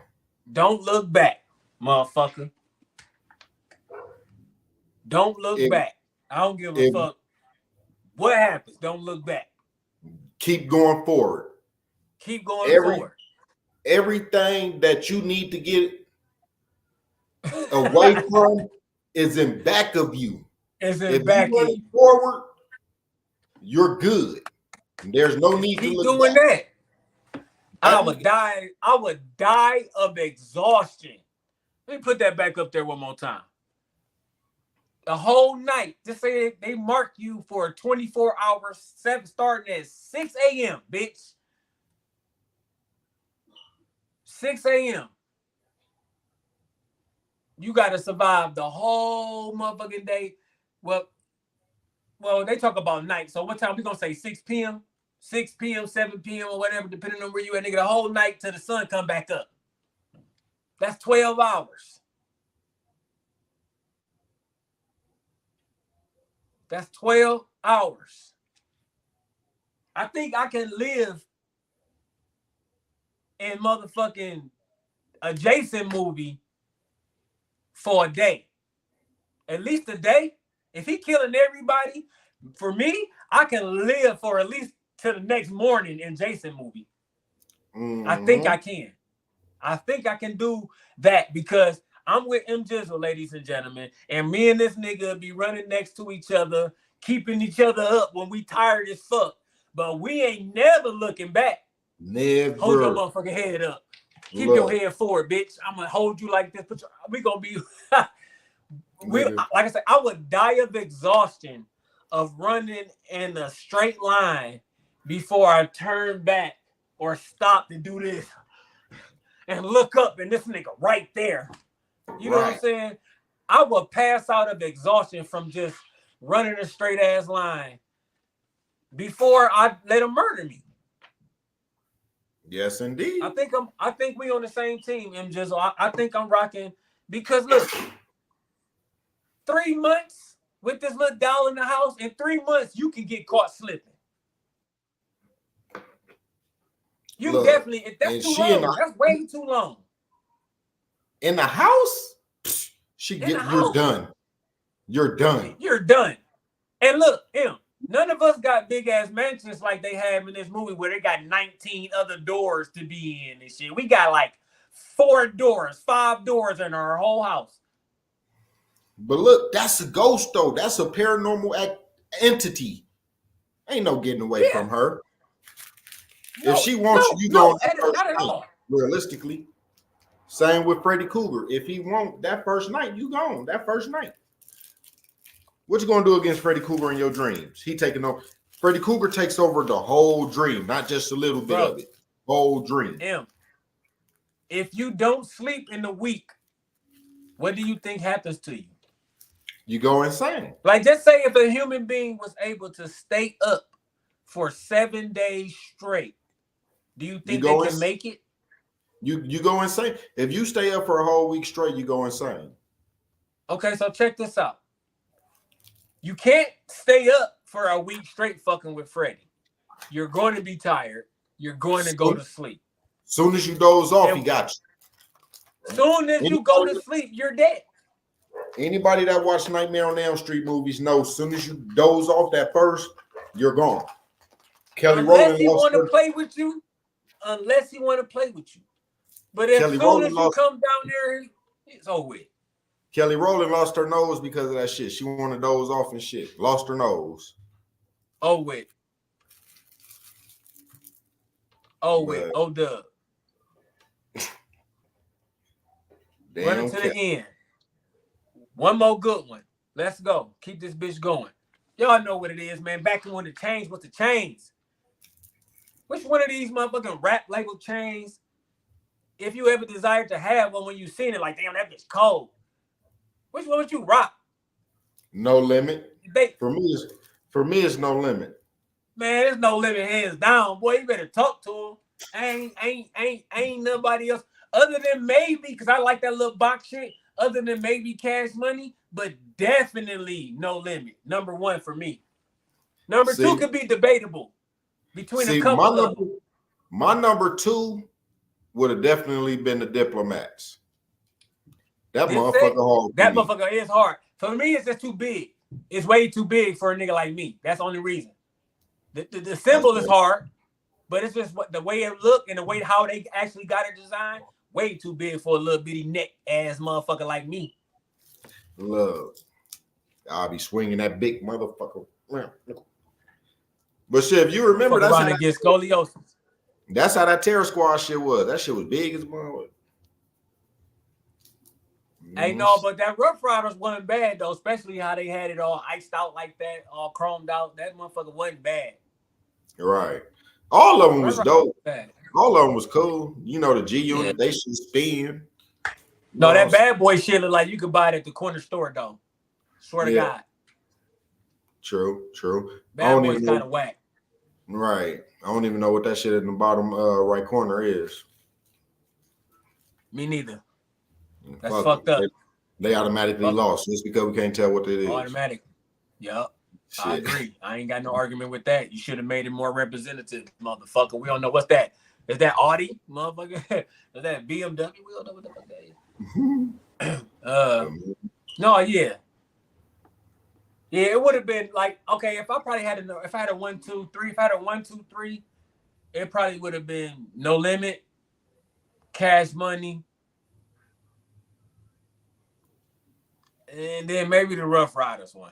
Don't look back, motherfucker. Don't look back. I don't give a fuck what happens. Don't look back. Keep going forward. Keep going forward. Everything that you need to get away from is in back of you. If you're running forward, you're good. There's no need to look doing back. that. I would die of exhaustion. Let me put that back up there one more time. The whole night, just say they mark you for 24 hours, starting at 6 a.m., bitch. 6 a.m. You got to survive the whole motherfucking day. Well, they talk about night. So what time we going to say 6 p.m., 6 p.m., 7 p.m. or whatever, depending on where you at, nigga, the whole night till the sun come back up. That's 12 hours. That's 12 hours. I think I can live in motherfucking a Jason movie for a day. At least a day. If he killing everybody, for me, I can live for at least to the next morning in Jason movie. Mm-hmm. I think I can. I think I can do that because I'm with M. Jizzle, ladies and gentlemen, and me and this nigga be running next to each other, keeping each other up when we tired as fuck. But we ain't never looking back. Never. Hold your motherfucking head up. Keep your head forward, bitch. I'm gonna hold you like this. We gonna be. Like I said, I would die of exhaustion of running in a straight line before I turn back or stop to do this and look up and this nigga right there. You know what I'm saying? I would pass out of exhaustion from just running a straight ass line before I let him murder me. Yes, indeed. I think we on the same team, M. Jizzle. I think I'm rocking because look, 3 months with this little doll in the house, in 3 months you can get caught slipping. You definitely, if that's too long, that's way too long. In the house, you're done. You're done. You're done. And look, none of us got big ass mansions like they have in this movie where they got 19 other doors to be in and shit. We got like 4 doors, 5 doors in our whole house. But look, that's a ghost though. That's a paranormal entity. Ain't no getting away from her. If she wants you, going not at all. Realistically. Same with Freddy Krueger. If he won't that first night, you gone. That first night. What you gonna do against Freddy Krueger in your dreams? He taking over. Freddy Krueger takes over the whole dream, not just a little bit of it. Whole dream. If you don't sleep in the week, what do you think happens to you? You go insane. Like, just say if a human being was able to stay up for 7 days straight, do you think they can make it? You go insane. If you stay up for a whole week straight, you go insane. Okay, so check this out. You can't stay up for a week straight fucking with Freddy. You're going to be tired. You're going to go to sleep. Soon as you doze off, he got you. Soon as you go to sleep, you're dead. Anybody that watched Nightmare on Elm Street movies knows as soon as you doze off that first, you're gone. Unless he want to play with you. But as soon as you come down there, it's over with. Kelly Rowland lost her nose because of that shit. She wanted to doze off and shit. Lost her nose. Oh, wait. Oh, Dub. Running to the end. One more good one. Let's go. Keep this bitch going. Y'all know what it is, man. Back when the chains was the chains. Which one of these motherfucking rap label chains, if you ever desired to have one when you seen it, like, damn, that bitch cold. Which one would you rock? No Limit. For me, it's No Limit. Man, there's No Limit, hands down. Boy, you better talk to him. Ain't nobody else. Other than maybe, because I like that little box shit, other than maybe Cash Money, but definitely No Limit. Number 1 for me. Number 2 could be debatable between a couple of them. My number 2 would have definitely been the Diplomats. That motherfucker hard. That motherfucker is hard. For me, it's just too big. It's way too big for a nigga like me. That's the only reason. The symbol is hard, but it's just the way it look and the way how they actually got it designed. Way too big for a little bitty neck ass motherfucker like me. Look, I'll be swinging that big motherfucker. But shit, if you remember, that's how get scoliosis. That's how that Terror Squad shit was. That shit was big as motherfucker. Hey, no, but that Rough Riders wasn't bad though, especially how they had it all iced out like that, all chromed out. That motherfucker wasn't bad. Right. All of them was dope. All of them was cool. You know, the G Unit, they should spin. No, that Bad Boy shit look like you could buy it at the corner store though. Swear to God. True. Bad Boy's kind of whack. Right. I don't even know what that shit in the bottom right corner is. Me neither. That's fucked up. They automatically lost just because we can't tell what it is. Automatic. Yup. I agree. I ain't got no argument with that. You should have made it more representative, motherfucker. We don't know what's that. Is that Audi, motherfucker? Is that BMW? We don't know what the fuck that is. No, yeah. Yeah, it would have been like, okay, if I had a 1, 2, 3, if I had a 1, 2, 3, it probably would have been No Limit, Cash Money, and then maybe the Rough Riders one.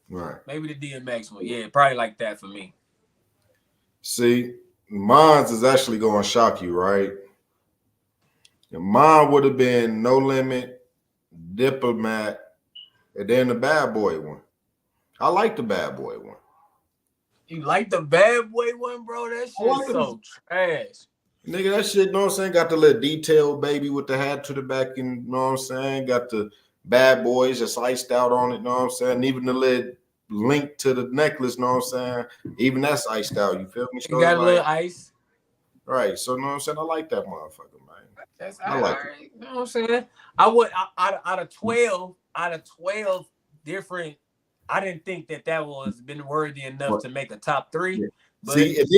Right. Maybe the DMX one. Yeah, probably like that for me. See, mine's is actually going to shock you, right? And mine would have been No Limit, Diplomat, and then the Bad Boy one. I like the Bad Boy one. You like the Bad Boy one, bro? That shit's so trash. Nigga, that shit, you know what I'm saying? Got the little detailed baby with the hat to the back, and you know what I'm saying? Got the Bad Boys just iced out on it, you know what I'm saying? Even the little link to the necklace, you know what I'm saying? Even that's iced out, you feel me? So you got a little ice. Right, so you know what I'm saying? I like that motherfucker, man. That's all right. You know what I'm saying? I would, out of 12 different, I didn't think that was been worthy enough to make a top 3. Yeah. But, see, and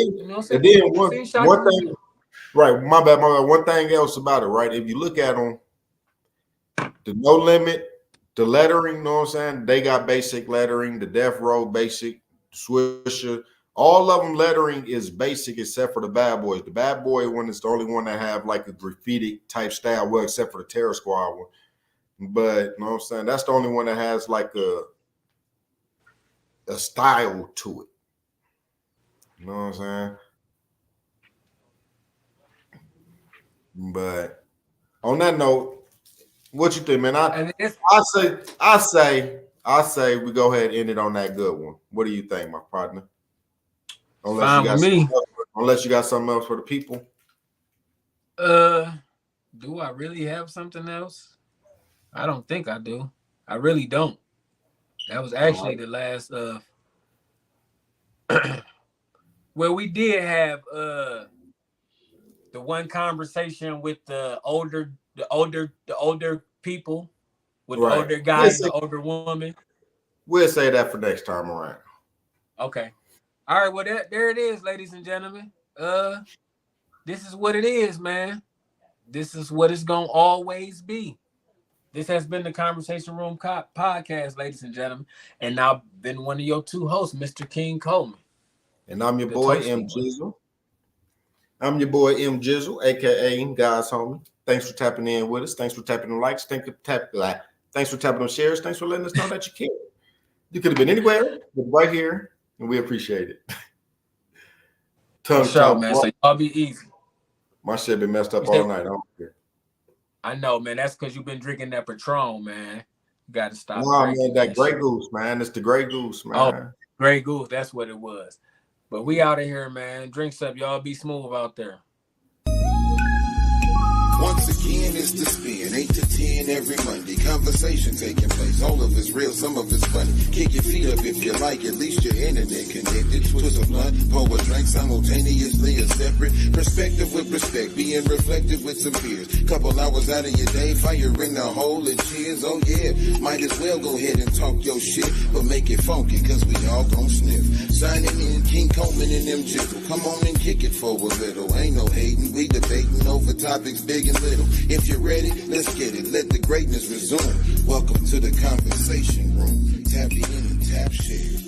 then one thing, right? My bad. One thing else about it, right? If you look at them, The No Limit, the lettering, you know what I'm saying? They got basic lettering, the Death Row basic, Swisher. All of them lettering is basic except for the Bad Boys. The Bad Boy one is the only one that have like a graffiti type style, well, except for the Terror Squad one. But you know what I'm saying? That's the only one that has like a style to it. You know what I'm saying? But on that note, what you think, man? I say we go ahead and end it on that good one. What do you think, my partner? Unless you got something else for the people. Do I really have something else? I don't think I do. I really don't. That was actually the last well, we did have the one conversation with the older people, with the older guy and the older woman. We'll say that for next time around. Okay. All right, well, there it is, ladies and gentlemen. This is what it is, man. This is what it's gonna always be. This has been the Conversation Room Podcast, ladies and gentlemen, and I've been one of your two hosts, Mr. King Coleman. And I'm your boy, M. Jizzle. I'm your boy, M. Jizzle, a.k.a. God's homie. Thanks for tapping in with us. Thanks for tapping the likes. Thanks for tapping on shares. Thanks for letting us know that you care. You could have been anywhere, but right here, and we appreciate it. Tongue talk, man. So y'all be easy. My shit been messed up all night. I don't care. I know, man. That's because you've been drinking that Patron, man. You got to stop. Nah, man, that Grey Goose, man. It's the Grey Goose, man. Oh, Grey Goose. That's what it was. But we out of here, man. Drinks up. Y'all be smooth out there. Once again, it's the spin, 8 to 10 every Monday. Conversation taking place, all of it's real, some of it's funny. Kick your feet up if you like, at least your internet connected. Twist a blunt, pour a drink simultaneously, a separate perspective with respect, being reflective with some peers. Couple hours out of your day, fire in the hole and cheers, oh yeah. Might as well go ahead and talk your shit, but make it funky, cause we all gon' sniff. Signing in, King Coleman and them Jizzle. Come on and kick it for a little, ain't no hating, we debating over topics big and little. If you're ready, let's get it. Let the greatness resume. Welcome to the Conversation Room. Tap in and tap share.